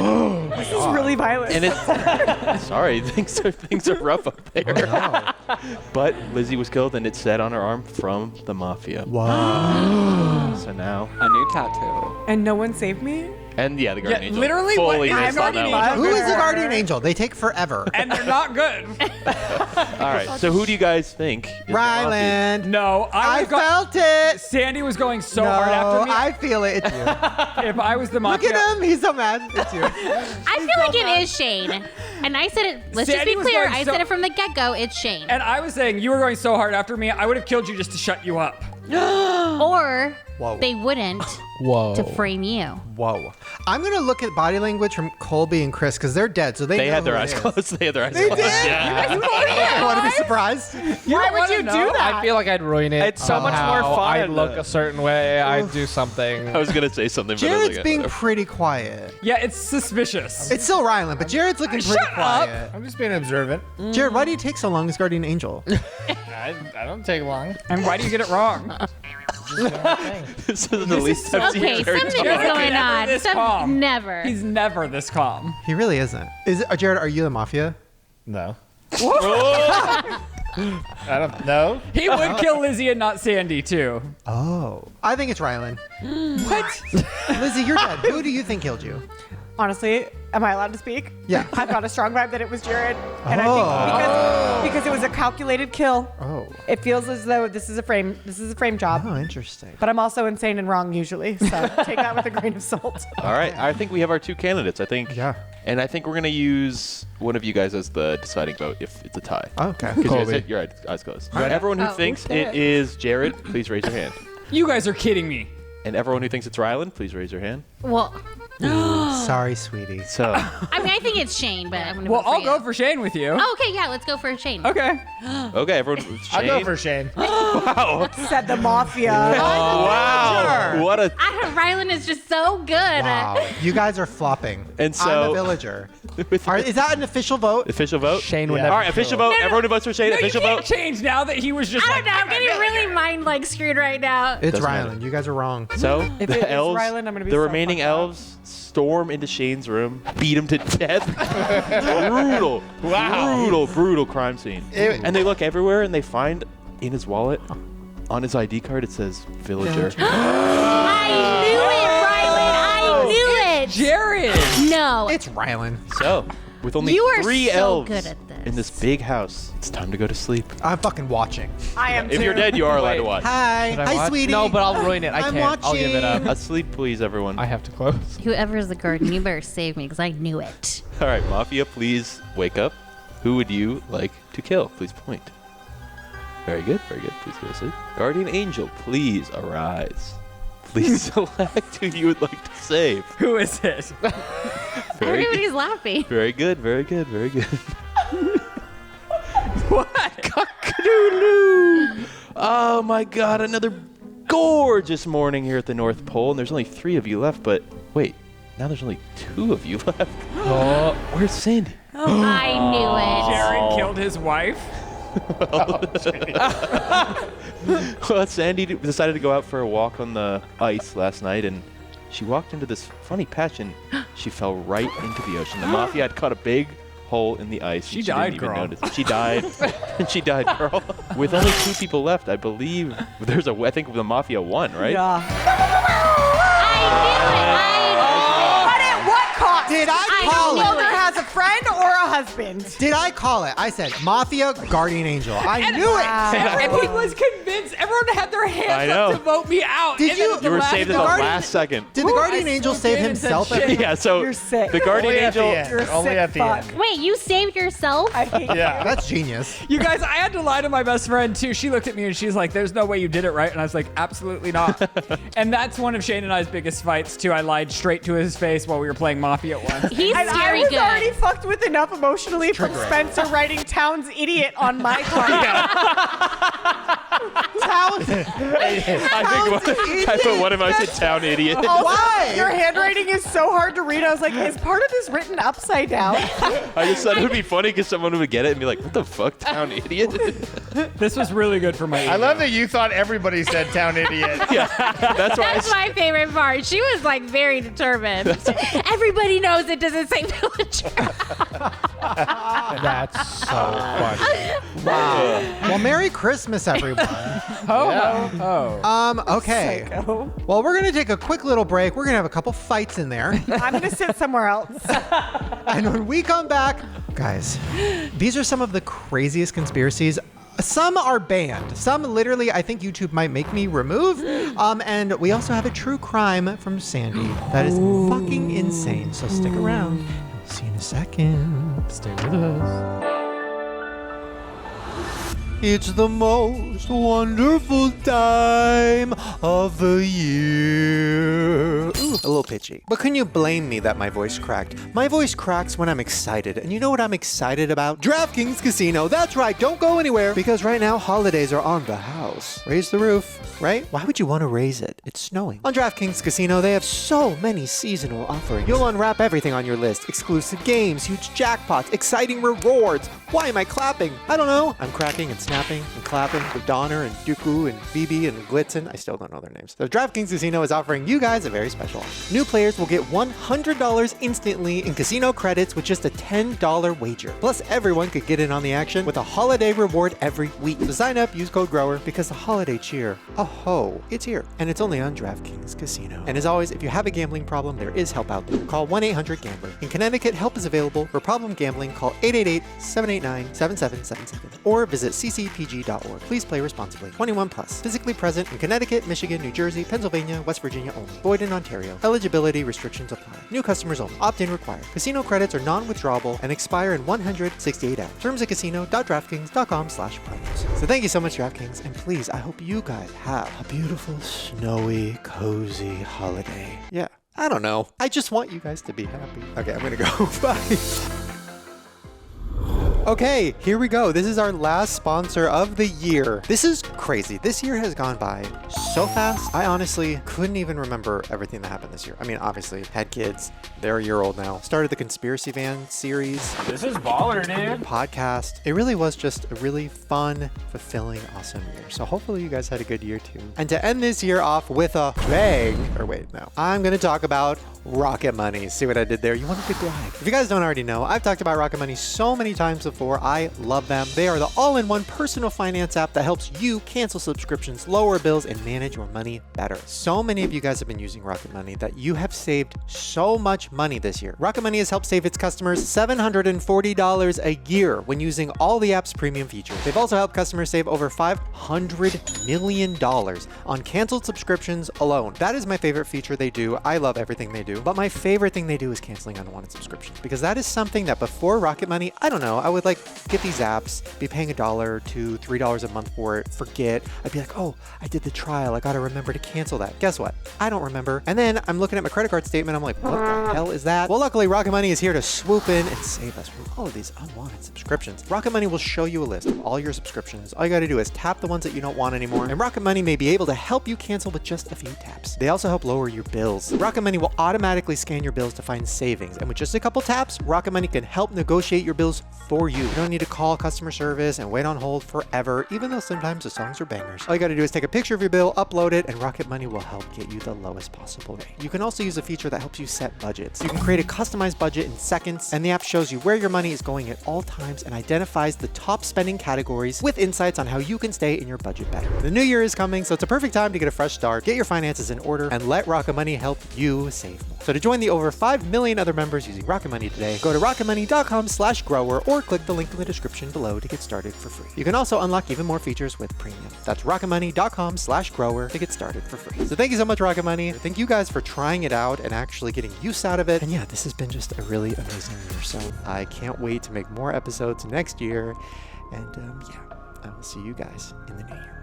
This is really violent. And it's sorry, things are rough up there. But Lizzie was killed, and it said on her arm from the Mafia. Wow. So now, A new tattoo. And no one saved me? and yeah, the Guardian Angel. literally, fully what is missed on Guardian that Angel? one. Who is the guardian angel? They take forever. And they're not good. All right, so who do you guys think? Is the Mafia? Ryland. No, I would've got- felt it. Sandy was going so No, hard after me. I feel it. It's you. If I was the Look Mafia, at him. He's so mad. It's you. I feel like it is Shane. And I said it, let's Sandy just was be clear, going I so- said it from the get-go, it's Shane. and I was saying you were going so hard after me, I would have killed you just to shut you up. Or Whoa. they wouldn't Whoa. to frame you. Whoa. I'm going to look at body language from Colby and Chris because they're dead. So they They know had their who it eyes is. closed. They had their eyes They closed. did? Yeah. You want to be surprised? Why would you do that? I feel like I'd ruin it. It's so much more somehow. fun. I'd look a certain way. I'd do something. I was gonna say something, but I was Jared's like, being pretty quiet. Yeah, it's suspicious. It's still Ryland, but Jared's looking pretty Shut up. quiet. I'm just being observant. Jared, why do you take so long as guardian angel? I don't take long. And why do you get it wrong? this is the least I've seen Okay, Jared something talk. is going Never on. this calm. Never. He's never this calm. He really isn't. Jared, are you the Mafia? No. I don't know. He would kill Lizzie and not Sandy, too. Oh. I think it's Ryland. What? Lizzie, you're dead. Who do you think killed you? Honestly, am I allowed to speak? Yeah. I've got a strong vibe that it was Jerid. And Oh. I think because it was a calculated kill, Oh. it feels as though this is a frame job. Oh, interesting. But I'm also insane and wrong usually, so take that with a grain of salt. All right, I think we have our two candidates. I think. Yeah. And I think we're gonna use one of you guys as the deciding vote if it's a tie. Okay. Because Colby. your eyes closed. Everyone who thinks it is Jared, please raise your hand. You guys are kidding me. And everyone who thinks it's Ryland, please raise your hand. Well, Sorry, sweetie. So, I mean, I think it's Shane, but I'm going to Well, vote for I'll you. go for Shane with you. Oh, okay, yeah, let's go for Shane. Okay. okay, everyone. I'll go Shane? for Shane. Wow. Said the Mafia. Wow. What a. Ryland is just so good. Wow. You guys are flopping. And I'm so- a villager. Is that an official vote? Official vote? Shane would Yeah. never. All right, official kill. vote. Everyone who votes for Shane, No, you official can't vote. change now that he was just I like, don't know, I'm getting really mind screwed right now. It's Doesn't Ryland. matter. You guys are wrong. So, If the it is elves, Ryland, I'm gonna be the so remaining fucked up. elves storm into Shane's room, beat him to death. Brutal. Wow. Brutal crime scene. And they look everywhere and they find in his wallet, on his ID card, it says villager. I knew it, Ryland. I knew it. Jared. No, Ryland. It's Ryland. So, with only You are 3 so elves good at this. in this big house, it's time to go to sleep. I'm fucking watching. I am If you're too. dead, you are allowed to Wait. watch. Hi. Should I Hi, watch? sweetie. No, but I'll ruin it. I I'm can't. I'll give it up. watching. Asleep, please, everyone. I have to close. Whoever's the guardian, you better save me because I knew it. All right, Mafia, please wake up. Who would you like to kill? Please point. Very good, very good. Please go to sleep. Guardian Angel, please arise. Please select who you would like to save. Who is it? Very good. Everybody's laughing. Very good, very good, very good. What? Cock-a-doodle-doo. Oh my god, another gorgeous morning here at the North Pole, and there's only 3 of you left, but wait, now there's only 2 of you left. Oh, where's Sandy? I knew it. Jerid killed his wife. Well, Sandy decided to go out for a walk on the ice last night, and she walked into this funny patch, and she fell right into the ocean. The Mafia had cut a big hole in the ice. She and died, didn't even girl. notice. She died. And she died, girl. With only 2 people left, I believe I think the Mafia won, right? Yeah. I But at what cost? Did I I call know it? Either has a friend or a husband. Did I call it? I said Mafia Guardian Angel. I knew it. Everyone was convinced. Everyone had their I hands know. up to vote me out. Did And then you- at You were last saved at the Guardian- last second. Did the Ooh, Guardian I Angel still save did and said himself? shit. Yeah, so You're sick. the Guardian Only at the Angel. end. You're a Only sick at the fuck. end. Wait, you saved yourself? I hate Yeah. That's genius. You guys, I had to lie to my best friend too. She looked at me and she's like, "There's no way you did it right," and I was like, "Absolutely not." And that's one of Shane and I's biggest fights too. I lied straight to his face while we were playing Mafia once. He's And I scary was good. already fucked with enough emotionally from Spencer writing Town's idiot on my card. Town. I put one of them, I said town idiot. Also, Why? Your handwriting is so hard to read. I was like, is part of this written upside down? I just thought it would be funny because someone would get it and be like, what the fuck, town idiot? This was really good for my ego. I love that you thought everybody said town idiot. Yeah, that's why I That's my favorite part. She was like very determined. Everybody knows it doesn't say villager. That's so funny. Well, Merry Christmas, everyone. Okay. Psycho. Well, we're gonna take a quick little break. We're gonna have a couple fights in there, I'm going to sit somewhere else. and when we come back, guys, these are some of the craziest conspiracies. Some are banned. Some literally, I think YouTube might make me remove. And we also have a true crime from Sandy that is fucking insane. So stick around. We'll see you in a second. Stay with us. It's the most wonderful time of the year. Ooh, a little pitchy. But can you blame me that my voice cracked? My voice cracks when I'm excited. And you know what I'm excited about? DraftKings Casino. That's right. Don't go anywhere. Because right now, holidays are on the house. Raise the roof, right? Why would you want to raise it? It's snowing. On DraftKings Casino, they have so many seasonal offerings. You'll unwrap everything on your list. Exclusive games, huge jackpots, exciting rewards. Why am I clapping? I don't know. I'm cracking and snapping and clapping with Donner and Dooku and BB and Blitzen. I still don't know their names. So DraftKings Casino is offering you guys a very special offer. New players will get $100 instantly in casino credits with just a $10 wager. Plus, everyone could get in on the action with a holiday reward every week. So sign up, use code GROWER because the holiday cheer, oh, it's here. And it's only on DraftKings Casino. And as always, if you have a gambling problem, there is help out there. Call 1-800-GAMBLER. In Connecticut, help is available. For problem gambling, call 888-789-7777 or visit ccpg.org. Please play responsibly. 21 plus. Physically present in Connecticut, Michigan, New Jersey, Pennsylvania, West Virginia only. Void in Ontario. Eligibility restrictions apply. New customers only. Opt-in required. Casino credits are non-withdrawable and expire in 168 hours. Terms at casino.draftkings.com/promos. So thank you so much, DraftKings, and please, I hope you guys have a beautiful, snowy, cozy holiday. Yeah. I don't know. I just want you guys to be happy. Okay, I'm gonna go. Bye. Okay, here we go. This is our last sponsor of the year. This is crazy. This year has gone by so fast. I honestly couldn't even remember everything that happened this year. I mean, obviously, had kids. They're a year old now. Started the Conspiracy Van series. This is baller, dude. Podcast. It really was just a really fun, fulfilling, awesome year. So hopefully you guys had a good year too. And to end this year off with a bang, or wait, no. I'm going to talk about Rocket Money. See what I did there? You want a good brag. If you guys don't already know, I've talked about Rocket Money so many times before. I love them. They are the all-in-one personal finance app that helps you cancel subscriptions, lower bills, and manage your money better. So many of you guys have been using Rocket Money that you have saved so much money this year. Rocket Money has helped save its customers $740 a year when using all the app's premium features. They've also helped customers save over $500 million on canceled subscriptions alone. That is my favorite feature they do. I love everything they do. But my favorite thing they do is canceling unwanted subscriptions, because that is something that before Rocket Money, I don't know, I would like get these apps, be paying $1, $2, $3 a month for it, forget. I'd be like, oh, I did the trial. I got to remember to cancel that. Guess what? I don't remember. And then I'm looking at my credit card statement. I'm like, what the hell is that? Well, luckily, Rocket Money is here to swoop in and save us from all of these unwanted subscriptions. Rocket Money will show you a list of all your subscriptions. All you got to do is tap the ones that you don't want anymore, and Rocket Money may be able to help you cancel with just a few taps. They also help lower your bills. Rocket Money will automatically scan your bills to find savings, and with just a couple taps, Rocket Money can help negotiate your bills for you. You don't need to call customer service and wait on hold forever, even though sometimes the songs are bangers. All you got to do is take a picture of your bill, upload it, and Rocket Money will help get you the lowest possible rate. You can also use a feature that helps you set budgets. You can create a customized budget in seconds, and the app shows you where your money is going at all times and identifies the top spending categories with insights on how you can stay in your budget better. The new year is coming, so it's a perfect time to get a fresh start, get your finances in order, and let Rocket Money help you save more. So to join the over 5 million other members using Rocket Money today, go to rocketmoney.com/grower or click the link in the description below to get started for free. You can also unlock even more features with premium. That's rocketmoney.com/grower to get started for free. So thank you so much, Rocket Money. Thank you guys for trying it out and actually getting use out of it. And yeah, this has been just a really amazing year. So I can't wait to make more episodes next year. And yeah, I will see you guys in the new year.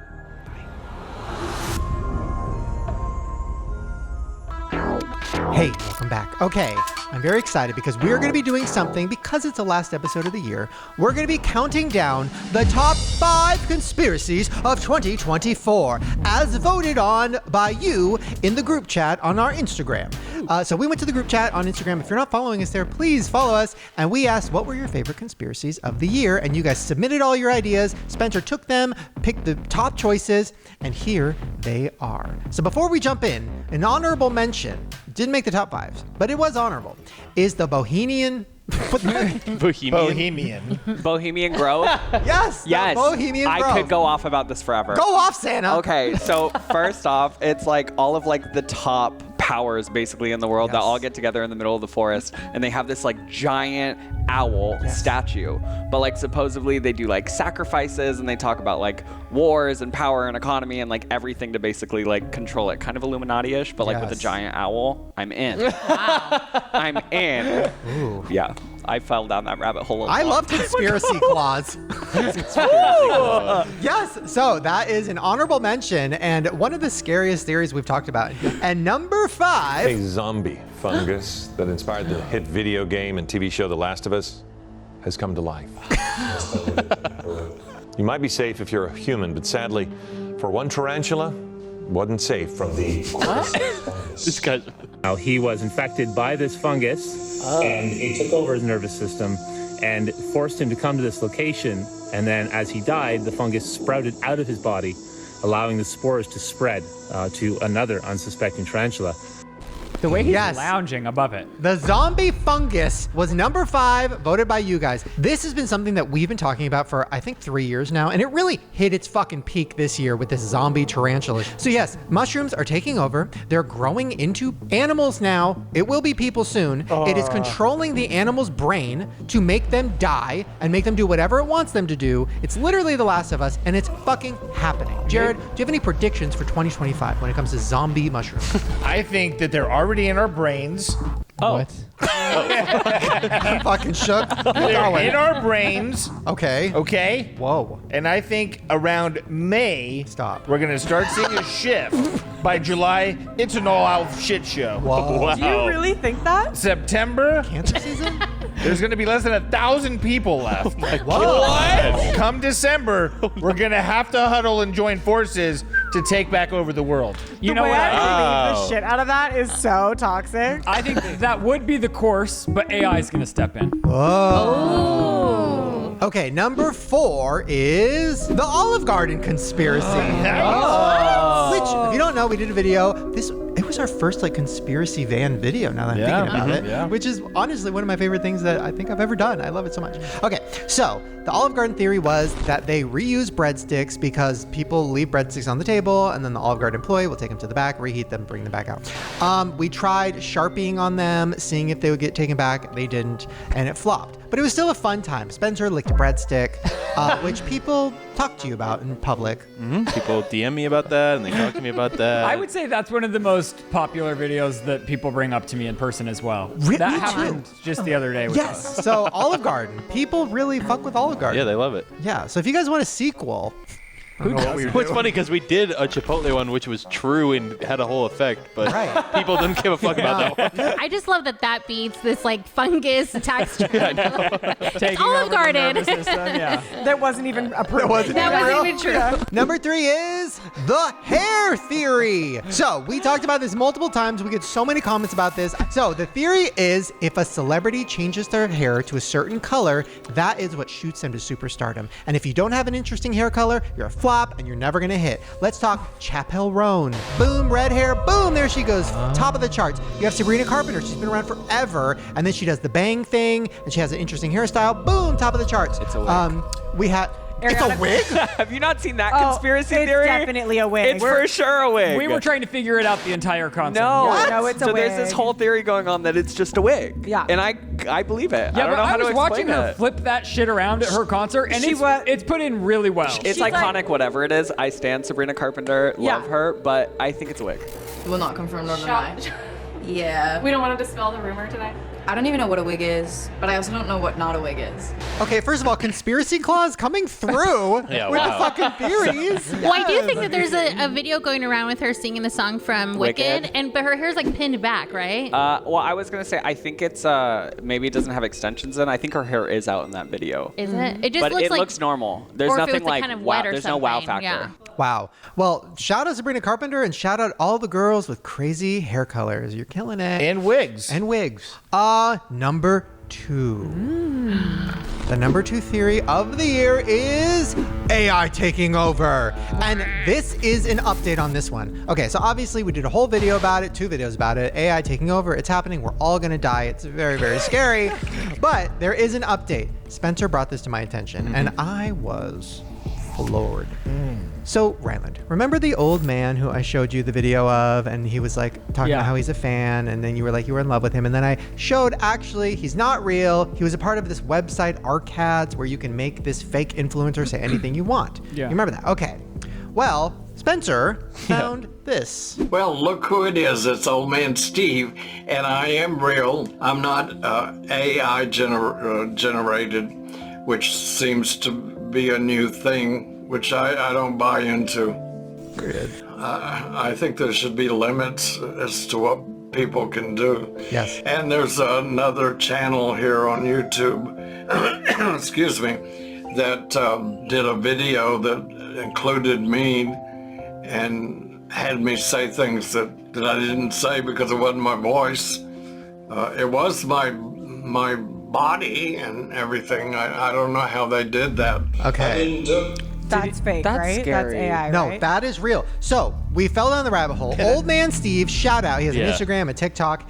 Hey, welcome back. Okay, I'm very excited because we are going to be doing something, because it's the last episode of the year. We're going to be counting down the top 5 conspiracies of 2024 as voted on by you in the group chat on our Instagram. So we went to the group chat on Instagram. If you're not following us there, please follow us. And we asked, what were your favorite conspiracies of the year? And you guys submitted all your ideas. Spencer took them, picked the top choices, and here they are. So before we jump in, an honorable mention, didn't make the top 5, but it was honorable, is the Bohemian Bohemian Grove? Yes. Yes. Bohemian Grove. I could go off about this forever. Go off, Santa. Okay, so first off, it's like all of like the top powers basically in the world that all get together in the middle of the forest, and they have this like giant owl statue. But like supposedly they do like sacrifices, and they talk about like wars and power and economy and like everything to basically like control it. Kind of Illuminati-ish, but like with a giant owl. I'm in. Wow. I'm in. Ooh. Yeah. I fell down that rabbit hole a lot. I love conspiracy clause. Yes, so that is an honorable mention and one of the scariest theories we've talked about. And number 5. A zombie fungus that inspired the hit video game and TV show The Last of Us has come to life. You might be safe if you're a human, but sadly, for one tarantula, wasn't safe from the... This guy... Now, he was infected by this fungus, and it took over his nervous system and forced him to come to this location. And then as he died, the fungus sprouted out of his body, allowing the spores to spread to another unsuspecting tarantula. The way he's lounging above it. The zombie fungus was number 5, voted by you guys. This has been something that we've been talking about for, I think, 3 years now, and it really hit its fucking peak this year with this zombie tarantula. So yes, mushrooms are taking over. They're growing into animals now. It will be people soon. It is controlling the animal's brain to make them die and make them do whatever it wants them to do. It's literally The Last of Us, and it's fucking happening. Jerid, do you have any predictions for 2025 when it comes to zombie mushrooms? I think that they're already in our brains. What? I'm fucking shook. They're in our brains. Okay. Okay? Whoa. And I think around May, we're going to start seeing a shift. By July, it's an all-out shit show. Whoa. Wow. Do you really think that? September, cancer season? There's going to be less than 1,000 people left. What? Come December, we're going to have to huddle and join forces to take back over the world. The way I believe the shit out of that is so toxic. I think that would be the course, but AI is going to step in. Oh. Okay, number 4 is the Olive Garden conspiracy. Which, if you don't know, we did a video. It was was our first like conspiracy van video now that I'm thinking about it, which is honestly one of my favorite things that I think I've ever done. I love it so much. Okay, so the Olive Garden theory was that they reuse breadsticks because people leave breadsticks on the table and then the Olive Garden employee will take them to the back, reheat them, bring them back out. We tried Sharpieing on them, seeing if they would get taken back. They didn't, and it flopped. But it was still a fun time. Spencer licked a breadstick, which people talk to you about in public. People DM me about that, and they talk to me about that. I would say that's one of the most popular videos that people bring up to me in person as well. Me That too. happened just the other day with us. So Olive Garden, people really fuck with Olive Garden. Yeah, they love it. Yeah, so if you guys want a sequel, What's funny because we did a Chipotle one, which was true and had a whole effect, but people didn't give a fuck about that one. I just love that beats this like fungus texture. Taking Olive over the Garden. nervous system, yeah. That wasn't even approved. That wasn't even true. Number 3 is the hair theory. So we talked about this multiple times. We get so many comments about this. So the theory is if a celebrity changes their hair to a certain color, that is what shoots them to superstardom. And if you don't have an interesting hair color, you're a flop and you're never gonna hit. Let's talk Chappell Roan. Boom, red hair, boom, there she goes, top of the charts. You have Sabrina Carpenter, she's been around forever, and then she does the bang thing, and she has an interesting hairstyle, boom, top of the charts. It's a wig. It's a wig? Have you not seen that conspiracy theory? It's definitely a wig. It's for sure a wig. We were trying to figure it out the entire concert. No, No, it's a so wig. there's this whole theory going on that it's just a wig. Yeah. And I believe it. Yeah, I don't know how to was watching explain her it. flip that shit around at her concert, and it's put in really well. It's iconic, whatever it is. I stand Sabrina Carpenter, love her, but I think it's a wig. Will not confirm nor deny. Yeah. We don't want to dispel the rumor today. I don't even know what a wig is, but I also don't know what not a wig is. Okay, first of all, conspiracy clause coming through with the fucking theories. Well, I do think that there's a video going around with her singing the song from Wicked, but her hair's like pinned back, right? Well, I was gonna say I think it's maybe it doesn't have extensions in. I think her hair is out in that video. Is it? It just but looks it like looks normal. There's or if it nothing was, like kind of wow. wet or There's no wow something, factor. yeah. Wow. Well, shout out Sabrina Carpenter and shout out all the girls with crazy hair colors. You're killing it. And wigs. Number 2. The number 2 theory of the year is AI taking over. And this is an update on this one. Okay, so obviously we did a whole video about it, 2 videos about it. AI taking over, it's happening, we're all gonna die. It's very, very scary. But there is an update. Spencer brought this to my attention and I was floored. So, Ryland, remember the old man who I showed you the video of and he was like talking about how he's a fan and then you were like you were in love with him and then I showed actually he's not real. He was a part of this website Arcads where you can make this fake influencer say anything you want. Yeah. You remember that? Okay. Well, Spencer found this. Well, look who it is. It's old man Steve, and I am real. I'm not AI generated, which seems to be a new thing, which I don't buy into. Good. I think there should be limits as to what people can do. Yes. And there's another channel here on YouTube, excuse me, that did a video that included me and had me say things that I didn't say because it wasn't my voice. It was my body and everything. I don't know how they did that. Okay. That's fake, right? Scary. That's AI, No, right? that is real. So we fell down the rabbit hole. Old man Steve, shout out. He has an Yeah. Instagram, a TikTok.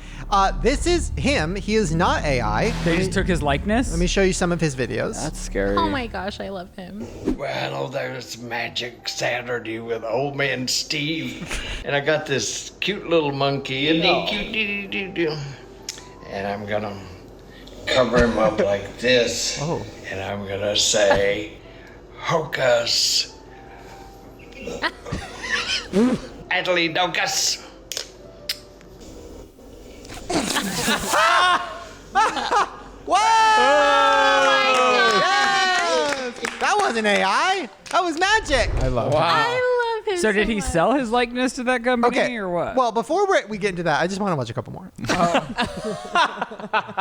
This is him. He is not AI. They just took his likeness? Let me show you some of his videos. That's scary. Oh my gosh, I love him. Well, there's Magic Saturday with old man Steve. And I got this cute little monkey. Isn't he cute? And I'm going to cover him up like this. Oh. And I'm going to say, Hocus. Adley Docus. Whoa! Yes! That wasn't AI. That was magic. I love it. I love him. So did he sell his likeness to that company or what? Well, before we get into that, I just want to watch a couple more.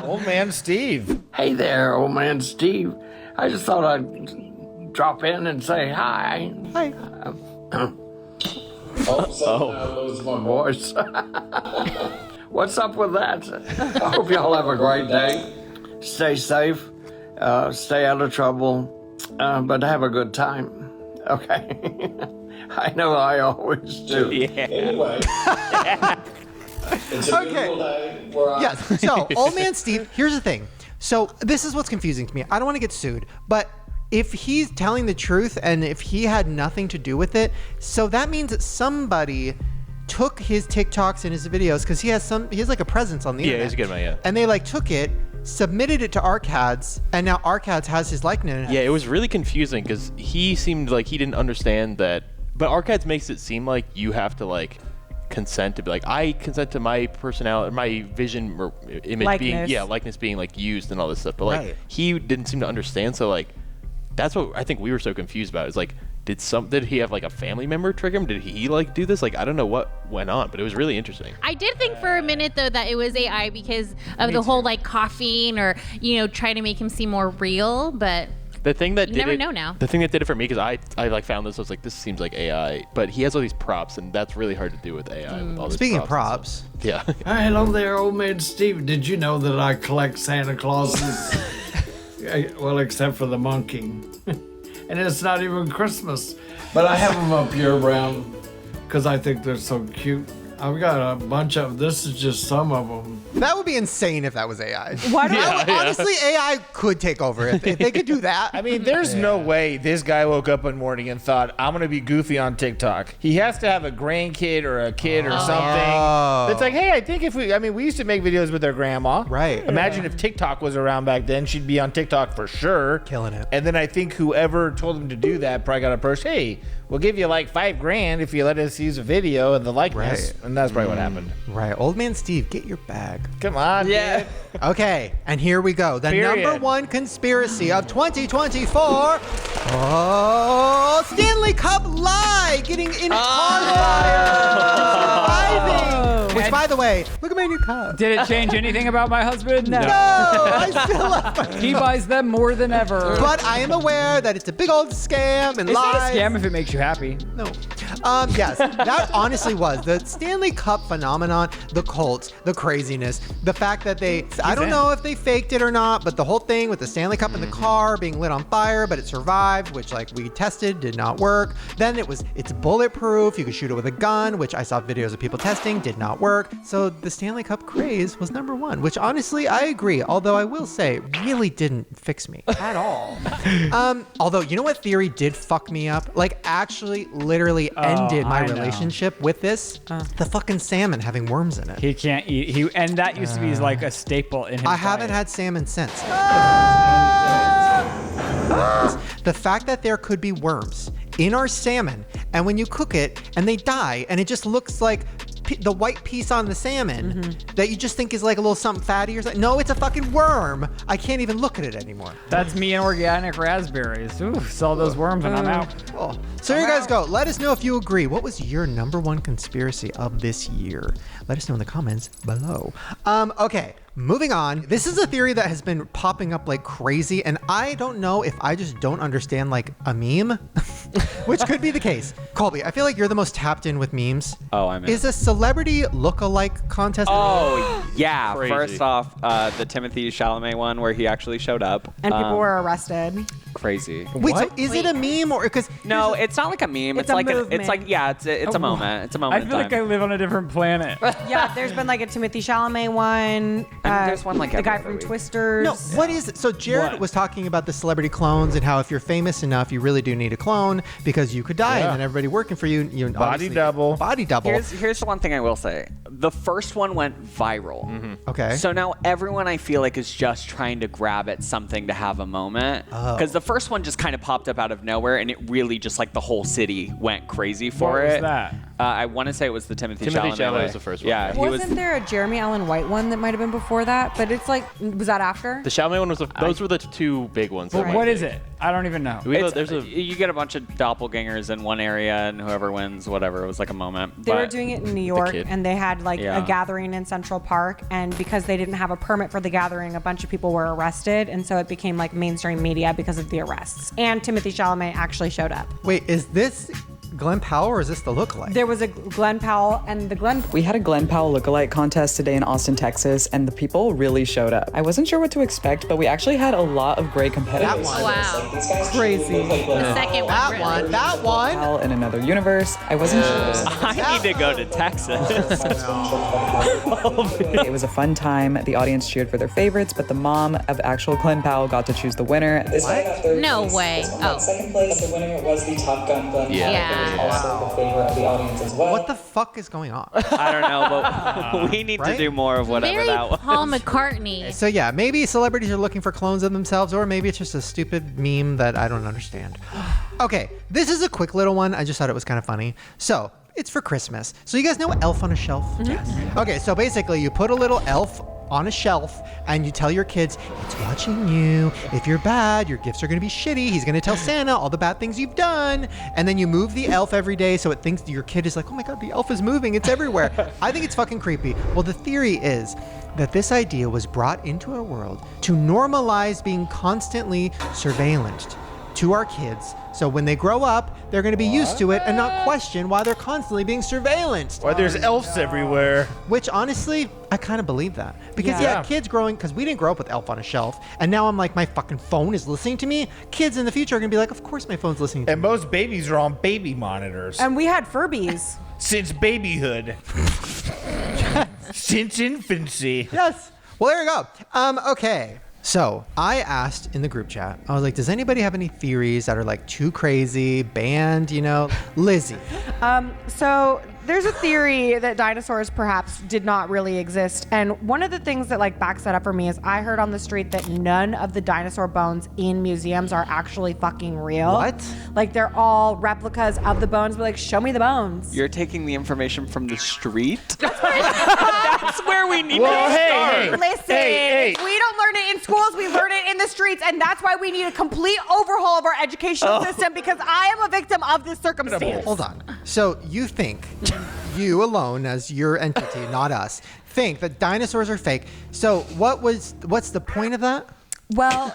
Old man Steve. Hey there, old man Steve. I just thought I'd drop in and say hi. Hi. I lose my voice. What's up with that? I hope y'all have a great day. Stay safe. Stay out of trouble. But have a good time. Okay. I know I always do. Yeah. Anyway. Okay. Yes. So, Old Man Steve, here's the thing. So, this is what's confusing to me. I don't want to get sued, but if he's telling the truth and if he had nothing to do with it, so that means that somebody took his TikToks and his videos, because he has like a presence on the internet. Yeah, he's a good man, yeah. And they like took it, submitted it to Arcads, and now Arcads has his likeness. Yeah, it was really confusing because he seemed like he didn't understand that. But Arcads makes it seem like you have to like consent to be like, I consent to my personality, my vision or image likeness being like used and all this stuff. But like he didn't seem to understand. So like that's what I think we were so confused about. Is like, did he have like a family member trick him? Did he like do this? Like I don't know what went on, but it was really interesting. I did think for a minute though that it was AI because of the whole like coughing or trying to make him seem more real, but the thing that you never know now. The thing that did it for me, because I like found this, I was like, this seems like AI, but he has all these props, and that's really hard to do with AI. With all Speaking of props, yeah. Hello there, Old Man Steve. Did you know that I collect Santa Clauses? Well, except for the monkey. And it's not even Christmas. But I have them up year-round because I think they're so cute. I've got a bunch of, this is just some of them. That would be insane if that was AI. Why do Honestly, AI could take over if they could do that. I mean, there's no way this guy woke up one morning and thought, I'm going to be goofy on TikTok. He has to have a grandkid or a kid or something. It's like, hey, I think we used to make videos with our grandma. Right. Imagine if TikTok was around back then, she'd be on TikTok for sure. Killing it. And then I think whoever told him to do that probably got approached, hey, we'll give you like $5,000 if you let us use a video and the likeness. Right. And that's probably what happened. Right. Old Man Steve, get your bag. Come on, dude. Okay, and here we go. The number one conspiracy of 2024. Oh, Stanley Cup lie getting in car fire. Surviving. Which, by the way, look at my new cup. Did it change anything about my husband? No, I still love my He buys them more than ever. But I am aware that it's a big old scam and It's lies. not a scam if it makes you happy. No. Yes, that honestly was the Stanley Cup phenomenon, the Colts, the craziness, the fact that I don't know if they faked it or not, but the whole thing with the Stanley Cup in the car being lit on fire, but it survived, which like we tested, did not work. Then it's bulletproof. You could shoot it with a gun, which I saw videos of people testing, did not work. So the Stanley Cup craze was number one, which honestly, I agree. Although I will say, really didn't fix me at all. Although, you know what theory did fuck me up? Like actually literally ended my relationship with this? The fucking salmon having worms in it. He can't eat. And that used to be like a staple in his I haven't had salmon since. The fact that there could be worms in our salmon, and when you cook it and they die, and it just looks like the white piece on the salmon that you just think is like a little something fatty or something. No, it's a fucking worm. I can't even look at it anymore. That's me and organic raspberries. Ooh, saw those worms and I'm out. Oh. So here you guys go. Let us know if you agree. What was your number one conspiracy of this year? Let us know in the comments below. Okay. Moving on, this is a theory that has been popping up like crazy, and I don't know if I just don't understand like a meme, which could be the case. Colby, I feel like you're the most tapped in with memes. Oh, I'm in. Is a celebrity lookalike contest? Oh, yeah. Crazy. First off, the Timothy Chalamet one where he actually showed up. And people were arrested. Crazy. Wait, so is it a meme or because? No, it's not like a meme. It's a like movement. it's like it's a moment. It's a moment. I feel like I live on a different planet. Yeah, there's been like a Timothy Chalamet one. There's one like the every guy other from week. Twisters. No, what is it? So Jerid was talking about the celebrity clones and how if you're famous enough, you really do need a clone because you could die and then everybody working for you Body double. Body double. Here's the one thing I will say. The first one went viral. Okay. So now everyone I feel like is just trying to grab at something to have a moment. Because the first one just kind of popped up out of nowhere and it really just like the whole city went crazy for What it. was that? I want to say it was the Timothy Chalamet. Chalamet was the first one. Yeah, Wasn't there a Jeremy Allen White one that might have been before that? But it's like, was that after? The Chalamet one was those were the two big ones. But what is it? I don't even know. You get a bunch of doppelgangers in one area, and whoever wins, whatever. It was like a moment. They were doing it in New York, kid. and they had like Yeah. a gathering in Central Park, and because they didn't have a permit for the gathering, a bunch of people were arrested, and so it became like mainstream media because of the arrests. And Timothy Chalamet actually showed up. Wait, is this Glenn Powell or is this the Lookalike? There was a Glenn Powell and the Glenn. We had a Glenn Powell lookalike contest today in Austin, Texas, and the people really showed up. I wasn't sure what to expect, but we actually had a lot to great competitors. That one. Wow. Crazy. The second one. That one. In another universe, I wasn't sure. I need to go to Texas. It was a fun time. The audience cheered for their favorites, but the mom of actual Glenn Powell got to choose the winner. What? No way. Oh. Second place, the winner was the Top Gun Glenn Powell. Yeah. Also the favorite of the audience as well. What the fuck is going on? I don't know, but we need to do more of whatever Very that was. Paul McCartney. So yeah, maybe celebrities are looking for clones of themselves, or maybe it's just a stupid meme that I don't understand. Okay, this is a quick little one. I just thought it was kind of funny. So it's for Christmas. So you guys know Elf on a Shelf? Yes. Okay, so basically you put a little elf on a shelf and you tell your kids, it's watching you. If you're bad, your gifts are going to be shitty. He's going to tell Santa all the bad things you've done. And then you move the elf every day so it thinks your kid is like, oh my God, the elf is moving. It's everywhere. I think it's fucking creepy. Well, the theory is that this idea was brought into our world to normalize being constantly surveillanced to our kids. So when they grow up, they're going to be used to it and not question why they're constantly being surveillanced. Why there's elves everywhere. Which honestly, I kind of believe that. Because kids growing, because we didn't grow up with Elf on a Shelf, and now I'm like, my fucking phone is listening to me. Kids in the future are going to be like, of course my phone's listening to me. And most babies are on baby monitors. And we had Furbies. Since babyhood. Since infancy. Yes. Well, there you go. Okay. So I asked in the group chat, I was like, does anybody have any theories that are like too crazy, banned, Lizzie? So there's a theory that dinosaurs perhaps did not really exist. And one of the things that like backs that up for me is I heard on the street that none of the dinosaur bones in museums are actually fucking real. What? Like they're all replicas of the bones, but like, show me the bones. You're taking the information from the street? That's where we need to start. Hey, Listen, if we don't learn it in schools, we learn it in the streets, and that's why we need a complete overhaul of our educational system, because I am a victim of this circumstance. Hold on. So you think, you alone as your entity, not us, think that dinosaurs are fake. So what's the point of that? Well,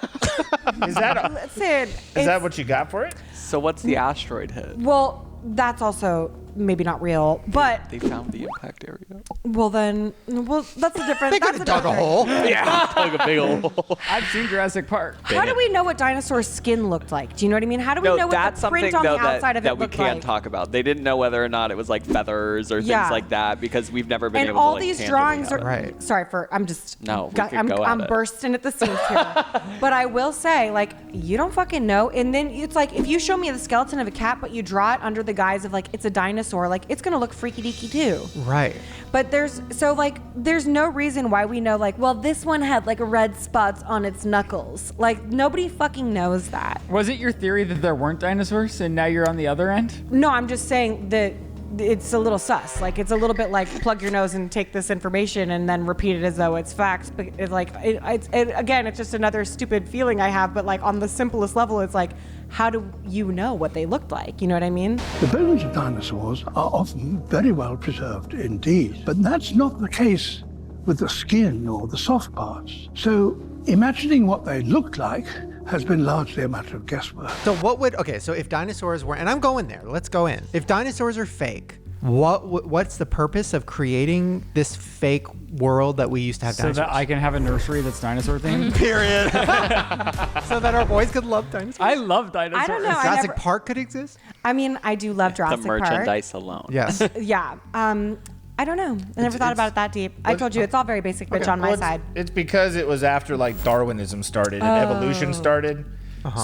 Is that listen. Is that what you got for it? So what's the asteroid hit? Well, that's also maybe not real, but They found the impact area. that's a different. They could have dug a hole. Yeah, dug a big old hole. I've seen Jurassic Park. How do we know what dinosaur skin looked like? Do you know what I mean? How do we know what that's the print something on though the outside of it that we looked can't like? talk about. They didn't know whether or not it was like feathers or Yeah. things like that because we've never been And able all to like these tangibly drawings have are it. Right. Sorry for I'm just No, we could go at I'm it. bursting at the seams here. But I will say, like, you don't fucking know. And then it's like if you show me the skeleton of a cat, but you draw it under the guise of like it's a dinosaur, like it's gonna look freaky deaky too. Right. But there's no reason why we know like, well, this one had like red spots on its knuckles. Like nobody fucking knows that. Was it your theory that there weren't dinosaurs and now you're on the other end? No, I'm just saying that it's a little sus. Like it's a little bit like plug your nose and take this information and then repeat it as though it's facts. But again, it's just another stupid feeling I have. But like on the simplest level, it's like, how do you know what they looked like? You know what I mean? The bones of dinosaurs are often very well preserved indeed, but that's not the case with the skin or the soft parts. So imagining what they looked like has been largely a matter of guesswork. So so if dinosaurs were, and I'm going there, let's go in. If dinosaurs are fake, what's the purpose of creating this fake world that we used to have So dinosaurs? that I can have a nursery that's dinosaur themed? Period. So that our boys could love dinosaurs? I love dinosaurs. I don't know. Jurassic Park could exist? I mean, I do love Jurassic The Park. merchandise alone. Yes. Yeah. I don't know. I never thought about it that deep. I told you, it's all very basic bitch on my side. It's because it was after like Darwinism started and evolution started.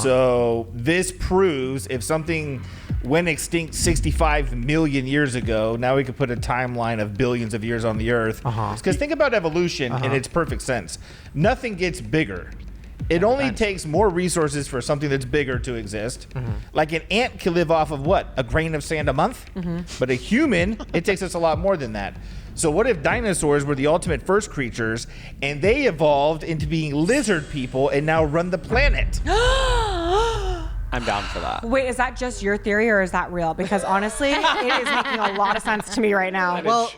So this proves if something went extinct 65 million years ago, now we could put a timeline of billions of years on the earth. Because think about evolution in its perfect sense. Nothing gets bigger. It only takes more resources for something that's bigger to exist. Like an ant can live off of what? A grain of sand a month? But a human, it takes us a lot more than that. So what if dinosaurs were the ultimate first creatures and they evolved into being lizard people and now run the planet? I'm down for that. Wait, is that just your theory or is that real? Because honestly, it is making a lot of sense to me right now. Well,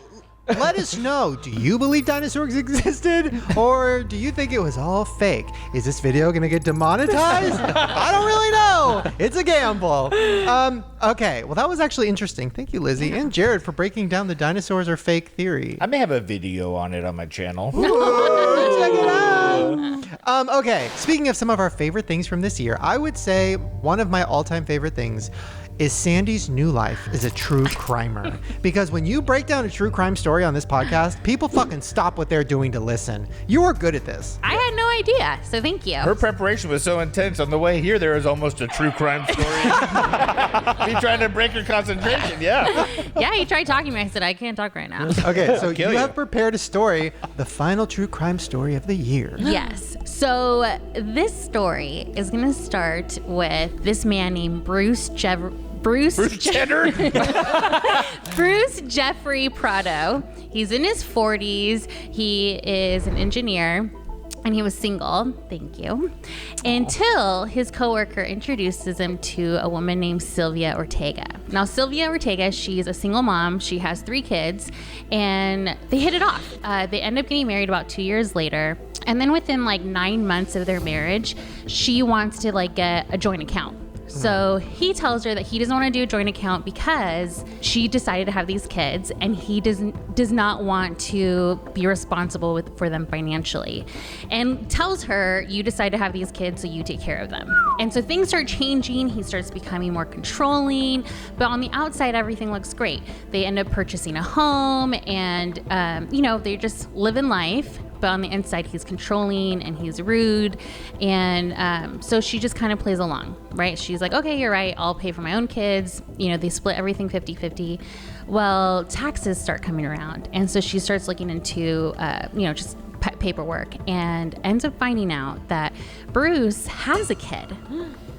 Let us know. Do you believe dinosaurs existed, or do you think it was all fake? Is this video gonna get demonetized? I don't really know. It's a gamble. Okay, well that was actually interesting. Thank you, Lizzie and Jerid, for breaking down the dinosaurs are fake theory. I may have a video on it on my channel. Ooh, check it out. Okay, speaking of some of our favorite things from this year, I would say one of my all-time favorite things is Sandy's new life as a true crimer. Because when you break down a true crime story on this podcast, people fucking stop what they're doing to listen. You are good at this. I had no idea, so thank you. Her preparation was so intense. On the way here, there was almost a true crime story. Me trying to break her concentration, yeah. Yeah, he tried talking to me. I said, I can't talk right now. Okay, so you have prepared a story, the final true crime story of the year. Yes. So this story is going to start with this man named Bruce Cheddar? Bruce Jeffrey Prado. He's in his 40s. He is an engineer. And he was single, thank you, until his coworker introduces him to a woman named Sylvia Ortega. Now, Sylvia Ortega, she's a single mom. She has 3 kids, and they hit it off. They end up getting married about 2 years later. And then within like 9 months of their marriage, she wants to like get a joint account. So he tells her that he doesn't want to do a joint account because she decided to have these kids and he does not want to be responsible for them financially, and tells her, you decide to have these kids so you take care of them. And so things start changing. He starts becoming more controlling, but on the outside everything looks great. They end up purchasing a home and they just living life. But on the inside, he's controlling and he's rude. And so she just kind of plays along, right? She's like, okay, you're right. I'll pay for my own kids. They split everything 50-50. Well, taxes start coming around. And so she starts looking into, just paperwork and ends up finding out that Bruce has a kid.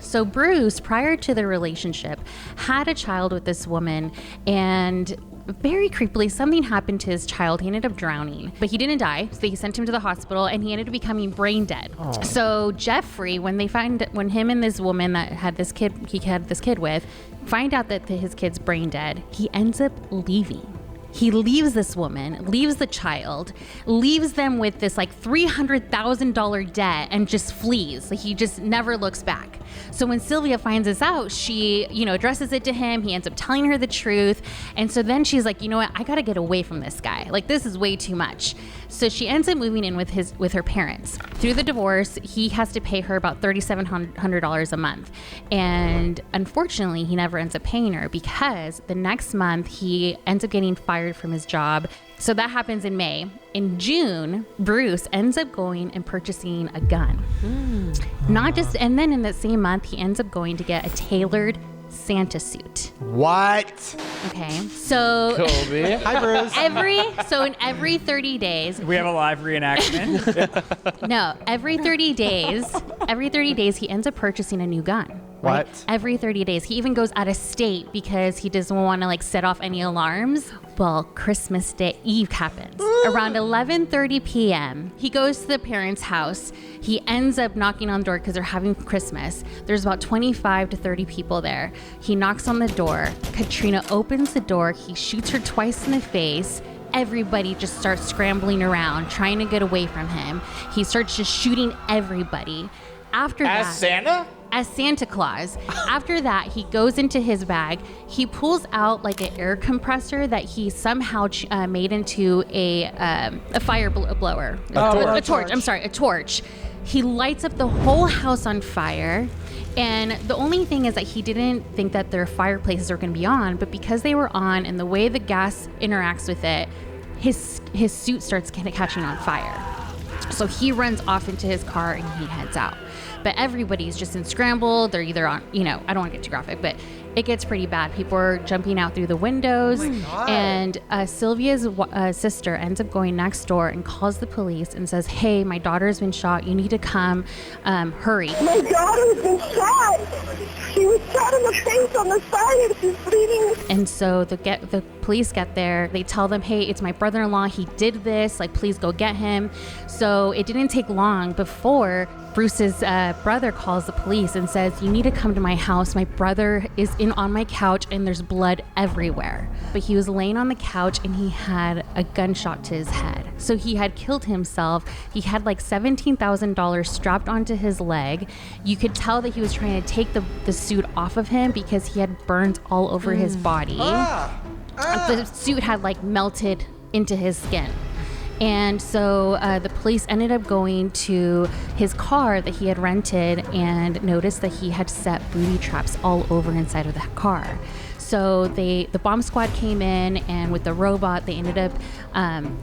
So Bruce, prior to the relationship, had a child with this woman, and very creepily, something happened to his child. He ended up drowning, but he didn't die. So they sent him to the hospital, and he ended up becoming brain dead. Oh. So Jeffrey, when him and this woman that had this kid with, find out that his kid's brain dead, he ends up leaving. He leaves this woman, leaves the child, leaves them with this like $300,000 debt, and just flees. Like, he just never looks back. So when Sylvia finds this out, she, addresses it to him. He ends up telling her the truth. And so then she's like, you know what? I got to get away from this guy. Like, this is way too much. So she ends up moving in with her parents. Through the divorce, he has to pay her about $3,700 a month. And unfortunately, he never ends up paying her because the next month he ends up getting fired from his job. So that happens in May. In June, Bruce ends up going and purchasing a gun. And then in that same month, he ends up going to get a tailored Santa suit. What? Okay, so Colby. Hi, Bruce. In every 30 days, we have a live reenactment. No, every 30 days, he ends up purchasing a new gun. Right? What? Every 30 days. He even goes out of state because he doesn't want to set off any alarms. Well, Christmas Day Eve happens. Around 11:30 p.m., he goes to the parents' house. He ends up knocking on the door because they're having Christmas. There's about 25 to 30 people there. He knocks on the door. Katrina opens the door. He shoots her twice in the face. Everybody just starts scrambling around, trying to get away from him. He starts just shooting everybody. After that, as Santa Claus. After that, he goes into his bag. He pulls out like an air compressor that he somehow made into a fire blower. A torch. I'm sorry, a torch. He lights up the whole house on fire. And the only thing is that he didn't think that their fireplaces are going to be on, but because they were on and the way the gas interacts with it, his suit starts kind of catching on fire. So he runs off into his car and he heads out. But everybody's just in scramble. They're either on, I don't want to get too graphic, but it gets pretty bad. People are jumping out through the windows. And Sylvia's sister ends up going next door and calls the police and says, hey, my daughter's been shot. You need to come. Hurry. My daughter's been shot. She was shot in the face on the side and she's bleeding. And so the police get there. They tell them, hey, it's my brother-in-law. He did this. Please go get him. So it didn't take long before Bruce's brother calls the police and says, you need to come to my house. My brother is on my couch and there's blood everywhere. But he was laying on the couch and he had a gunshot to his head. So he had killed himself. He had like $17,000 strapped onto his leg. You could tell that he was trying to take the suit off of him because he had burns all over his body. The suit had like melted into his skin. And so the police ended up going to his car that he had rented and noticed that he had set booby traps all over inside of the car. So the bomb squad came in, and with the robot, they ended up,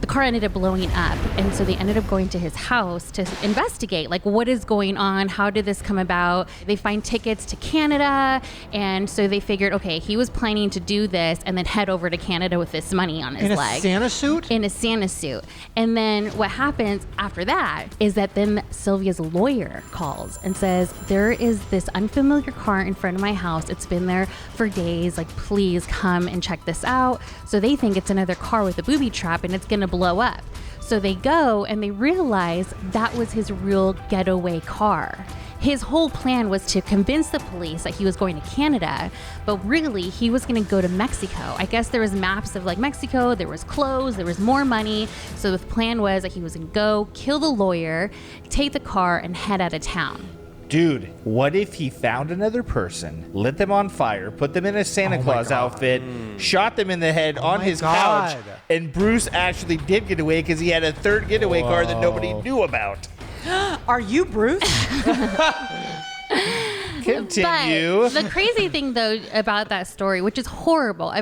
the car ended up blowing up. And so they ended up going to his house to investigate, like, what is going on? How did this come about? They find tickets to Canada. And so they figured, okay, he was planning to do this and then head over to Canada with this money on his leg. In a Santa suit? In a Santa suit. And then what happens after that is that then Sylvia's lawyer calls and says, there is this unfamiliar car in front of my house. It's been there for days. Like, please come and check this out. So they think it's another car with a booby trap and it's going to blow up. So they go and they realize that was his real getaway car. His whole plan was to convince the police that he was going to Canada, but really he was going to go to Mexico. I guess there was maps of like Mexico, there was clothes, there was more money. So the plan was that he was going to go kill the lawyer, take the car, and head out of town. Dude, what if he found another person, lit them on fire, put them in a Santa Claus outfit, shot them in the head on his couch, and Bruce actually did get away because he had a third getaway car that nobody knew about? Are you Bruce? Continue. But the crazy thing, though, about that story, which is horrible,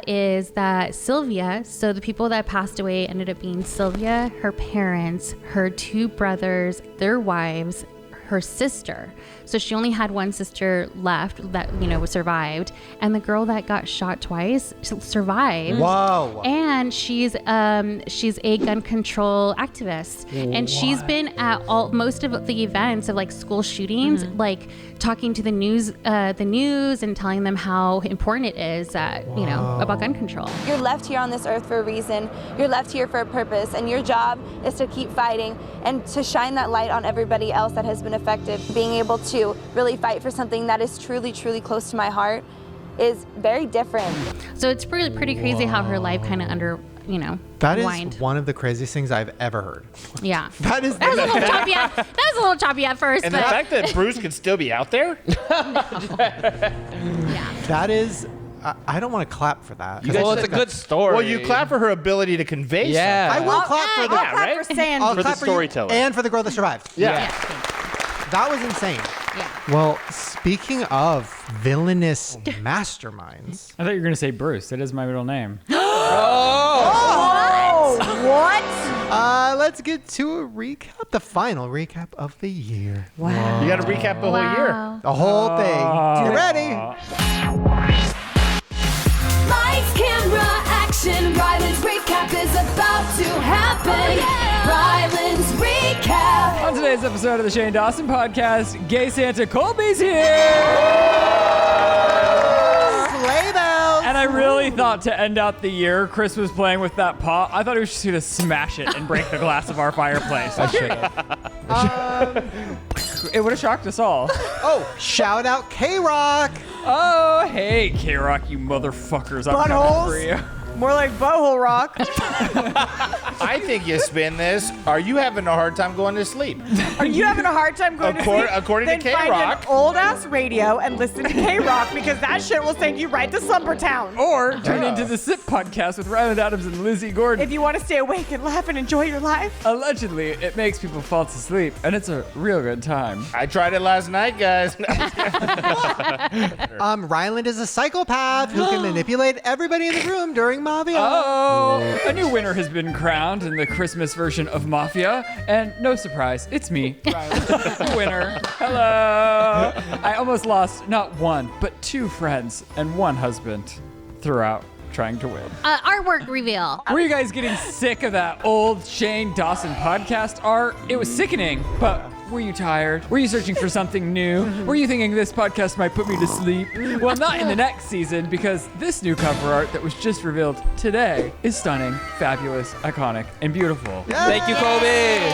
is that Sylvia, so the people that passed away ended up being Sylvia, her parents, her two brothers, their wives, her sister. So she only had one sister left that, survived. And the girl that got shot twice survived. Whoa. And she's a gun control activist. And she's been at most of the events of like school shootings, like talking to the news and telling them how important it is that, about gun control. You're left here on this earth for a reason. You're left here for a purpose. And your job is to keep fighting and to shine that light on everybody else that has been affected. Being able to really fight for something that is truly, truly close to my heart is very different. So it's pretty crazy how her life kind of that wind. is one of the craziest things I've ever heard. Yeah. That was a little choppy. That was a little choppy at first. And the fact that Bruce can still be out there? That is... I don't want to clap for that. Well, it's a good story. Well, you clap for her ability to convey something. I will clap for the... I'll clap for Sandy. I'll For clap the you storyteller. and for the girl that survived. Yeah. That was insane. Yeah. Well, speaking of villainous masterminds. I thought you were going to say Bruce. That is my middle name. What? Let's get to a recap, the final recap of the year. Wow. You got to recap the whole year. The whole thing. You ready? Lights, camera, action. Ryland's recap is about to happen. Ryland's recap. On today's episode of the Shane Dawson Podcast, Gay Santa Colby's here. Sleigh bells. And I really thought to end out the year, Chris was playing with that pot. I thought he was just going to smash it and break the glass of our fireplace. I should have. It would have shocked us all. Oh, shout out K-Rock. Oh, hey, K-Rock, you motherfuckers. I'm coming for you. More like Bohol Rock. I think you spin this. Are you having a hard time going to sleep? Are you having a hard time going to sleep? According to then K-Rock. find an old-ass radio and listen to K-Rock because that shit will send you right to Slumber Town. Or tune into the SIP podcast with Ryland Adams and Lizzie Gordon. If you want to stay awake and laugh and enjoy your life. Allegedly, it makes people fall to sleep, and it's a real good time. I tried it last night, guys. Ryland is a psychopath who can manipulate everybody in the room during Mafia. Oh, a new winner has been crowned in the Christmas version of Mafia, and no surprise, it's me, Ryland, the winner. Hello. I almost lost not one, but two friends and one husband throughout trying to win. Artwork reveal. Were you guys getting sick of that old Shane Dawson podcast art? It was sickening, but were you tired? Were you searching for something new? Were you thinking this podcast might put me to sleep? Well, not in the next season, because this new cover art that was just revealed today is stunning, fabulous, iconic, and beautiful. Thank you, Colby.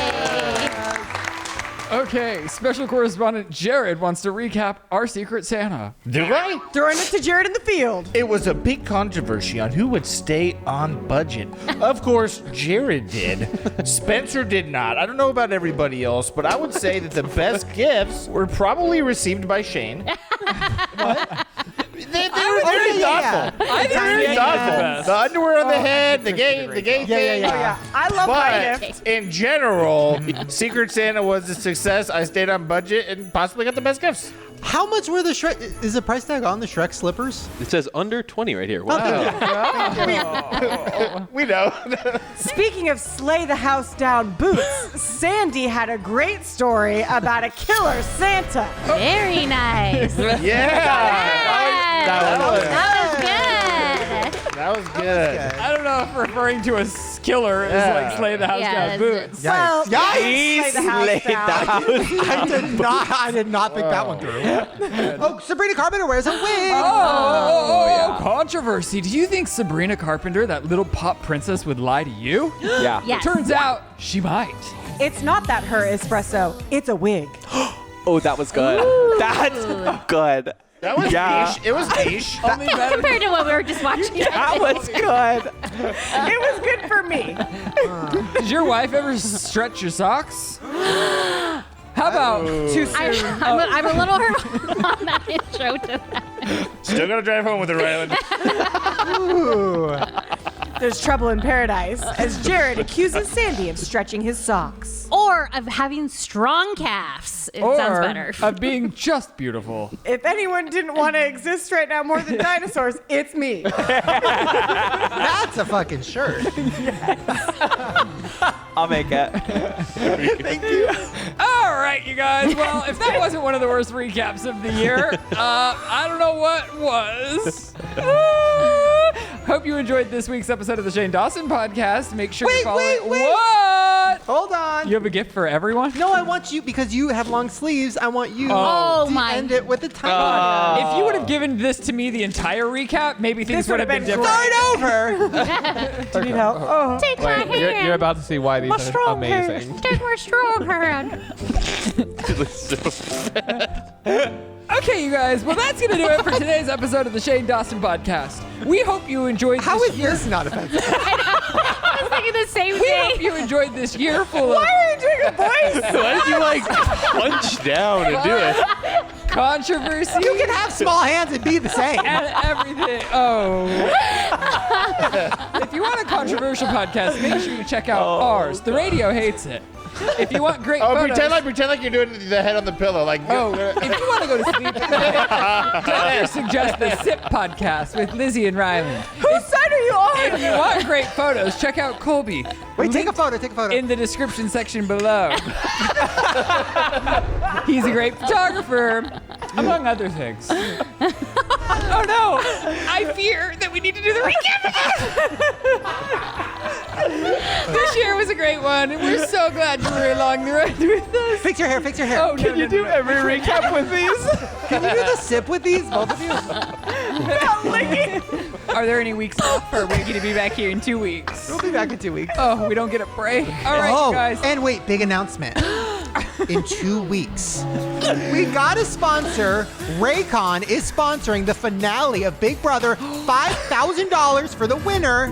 Okay, special correspondent Jerid wants to recap our Secret Santa. Do I? Throwing it to Jerid in the field. It was a big controversy on who would stay on budget. Of course, Jerid did. Spencer did not. I don't know about everybody else, but I would say that the best gifts were probably received by Shane. What? They were very thoughtful. I think Very thoughtful. The underwear on the head, the gay thing. Yeah. I love my But gift. in general, Secret Santa was a success. I stayed on budget and possibly got the best gifts. How much were the Shrek? Is the price tag on the Shrek slippers? It says under 20 right here. Wow. We know. Speaking of slay the house down boots, Sandy had a great story about a killer Santa. Very nice. That was good. I don't know if referring to a killer is like slay the house down boots. Well, Yikes. slay the house down. I did not think that one through. Oh, Sabrina Carpenter wears a wig. Oh, controversy. Do you think Sabrina Carpenter, that little pop princess, would lie to you? Yeah. Yes. Turns out she might. It's not that her espresso, it's a wig. Oh, that was good. That's good. That was niche. It was niche. Compared to what we were just watching. That was good. It was good for me. Did your wife ever stretch your socks? How about too soon? I'm a little hurt on that intro to that. Still gotta drive home with her, Ryland. There's trouble in paradise as Jerid accuses Sandy of stretching his socks. Or of having strong calves. It sounds better. Of being just beautiful. If anyone didn't want to exist right now more than dinosaurs, it's me. That's a fucking shirt. I'll make it. Thank you. All right, you guys. Well, if that wasn't one of the worst recaps of the year, I don't know what was. Hope you enjoyed this week's episode of the Shane Dawson Podcast. Make sure you follow it. What? Hold on. You have a gift for everyone? No, I want you, because you have long sleeves, I want you Oh to my end it with a tiny one. If you would have given this to me the entire recap, maybe things This would have been different. Start over. Do you need help? Oh. Take my Wait, hand. you're about to see why these My are strong amazing. hand. Take my strong hand. Okay, you guys. Well, that's going to do it for today's episode of the Shane Dawson Podcast. We hope you enjoyed How this is year. this not offensive? I was thinking the same We thing. hope you enjoyed this year full of Why are you doing a voice? Why did you punch down and do it? controversy. You can have small hands and be the same. And everything. Oh. If you want a controversial podcast, make sure you check out ours. The radio hates it. If you want great photos. Pretend like you're doing the head on the pillow. Like, if you want to go to sleep, Doctor suggests the SIP podcast with Lizze and Ryland. Whose side are you on? If you want great photos, check out Colby. Wait, take a photo. In the description section below. He's a great photographer, among other things. Oh no! I fear that we need to do the recap. This year was a great one, and we're so glad you were along the ride with us. Fix your hair. Oh, no, Can you do every recap with these? Can you do the sip with these, both of you? Are there any weeks off, or are we going to be back here in 2 weeks? We'll be back in 2 weeks. Oh, we don't get a break? All right, Oh, you guys. and wait, big announcement. In 2 weeks, we got a sponsor. Raycon is sponsoring the finale of Big Brother. $5,000 for the winner.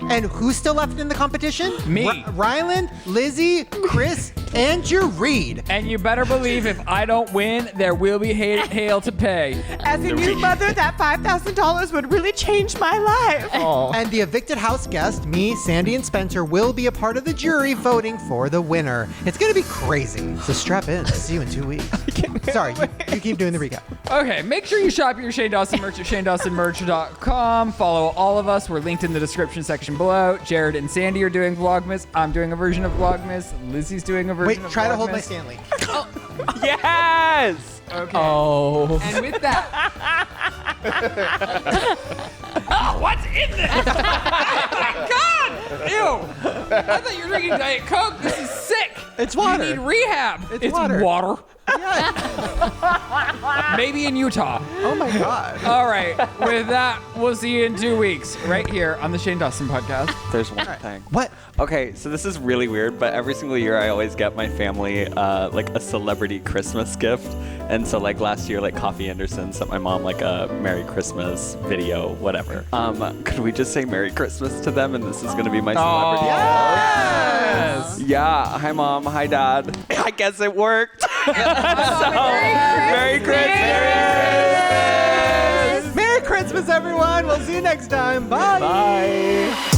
And who's still left in the competition? Me. Ryland, Lizze, Chris, and Jerid. And you better believe if I don't win, there will be hail to pay. As a new mother, that $5,000 would really change my life. Oh. And the evicted house guest, me, Sandy, and Spencer, will be a part of the jury voting for the winner. It's going to be crazy. So strap in. See you in 2 weeks. Sorry, you keep doing the recap. Okay, make sure you shop your Shane Dawson merch at ShanedawsonMerch.com. Follow all of us. We're linked in the description section below. Jerid and Sandy are doing Vlogmas. I'm doing a version of Vlogmas. Lizzie's doing a version of Vlogmas. Wait, try to hold my Stanley. Yes! Okay. Oh. And with that... Oh, what's in this? Oh my God! Ew! I thought you were drinking Diet Coke. This is sick. It's water. You need rehab. It's water. water. Yeah. Maybe in Utah. Oh my God. All right. With that, we'll see you in 2 weeks right here on the Shane Dawson Podcast. There's one thing. What? Okay, so this is really weird, but every single year I always get my family like a celebrity Christmas gift. And so like last year, like Coffee Anderson sent my mom like a Merry Christmas video, whatever. Could we just say Merry Christmas to them? And this is going to be my celebrity. Yes! Yeah. Hi, Mom. Hi, Dad. I guess it worked. Merry Christmas! Merry Christmas, everyone. We'll see you next time. Bye. Bye.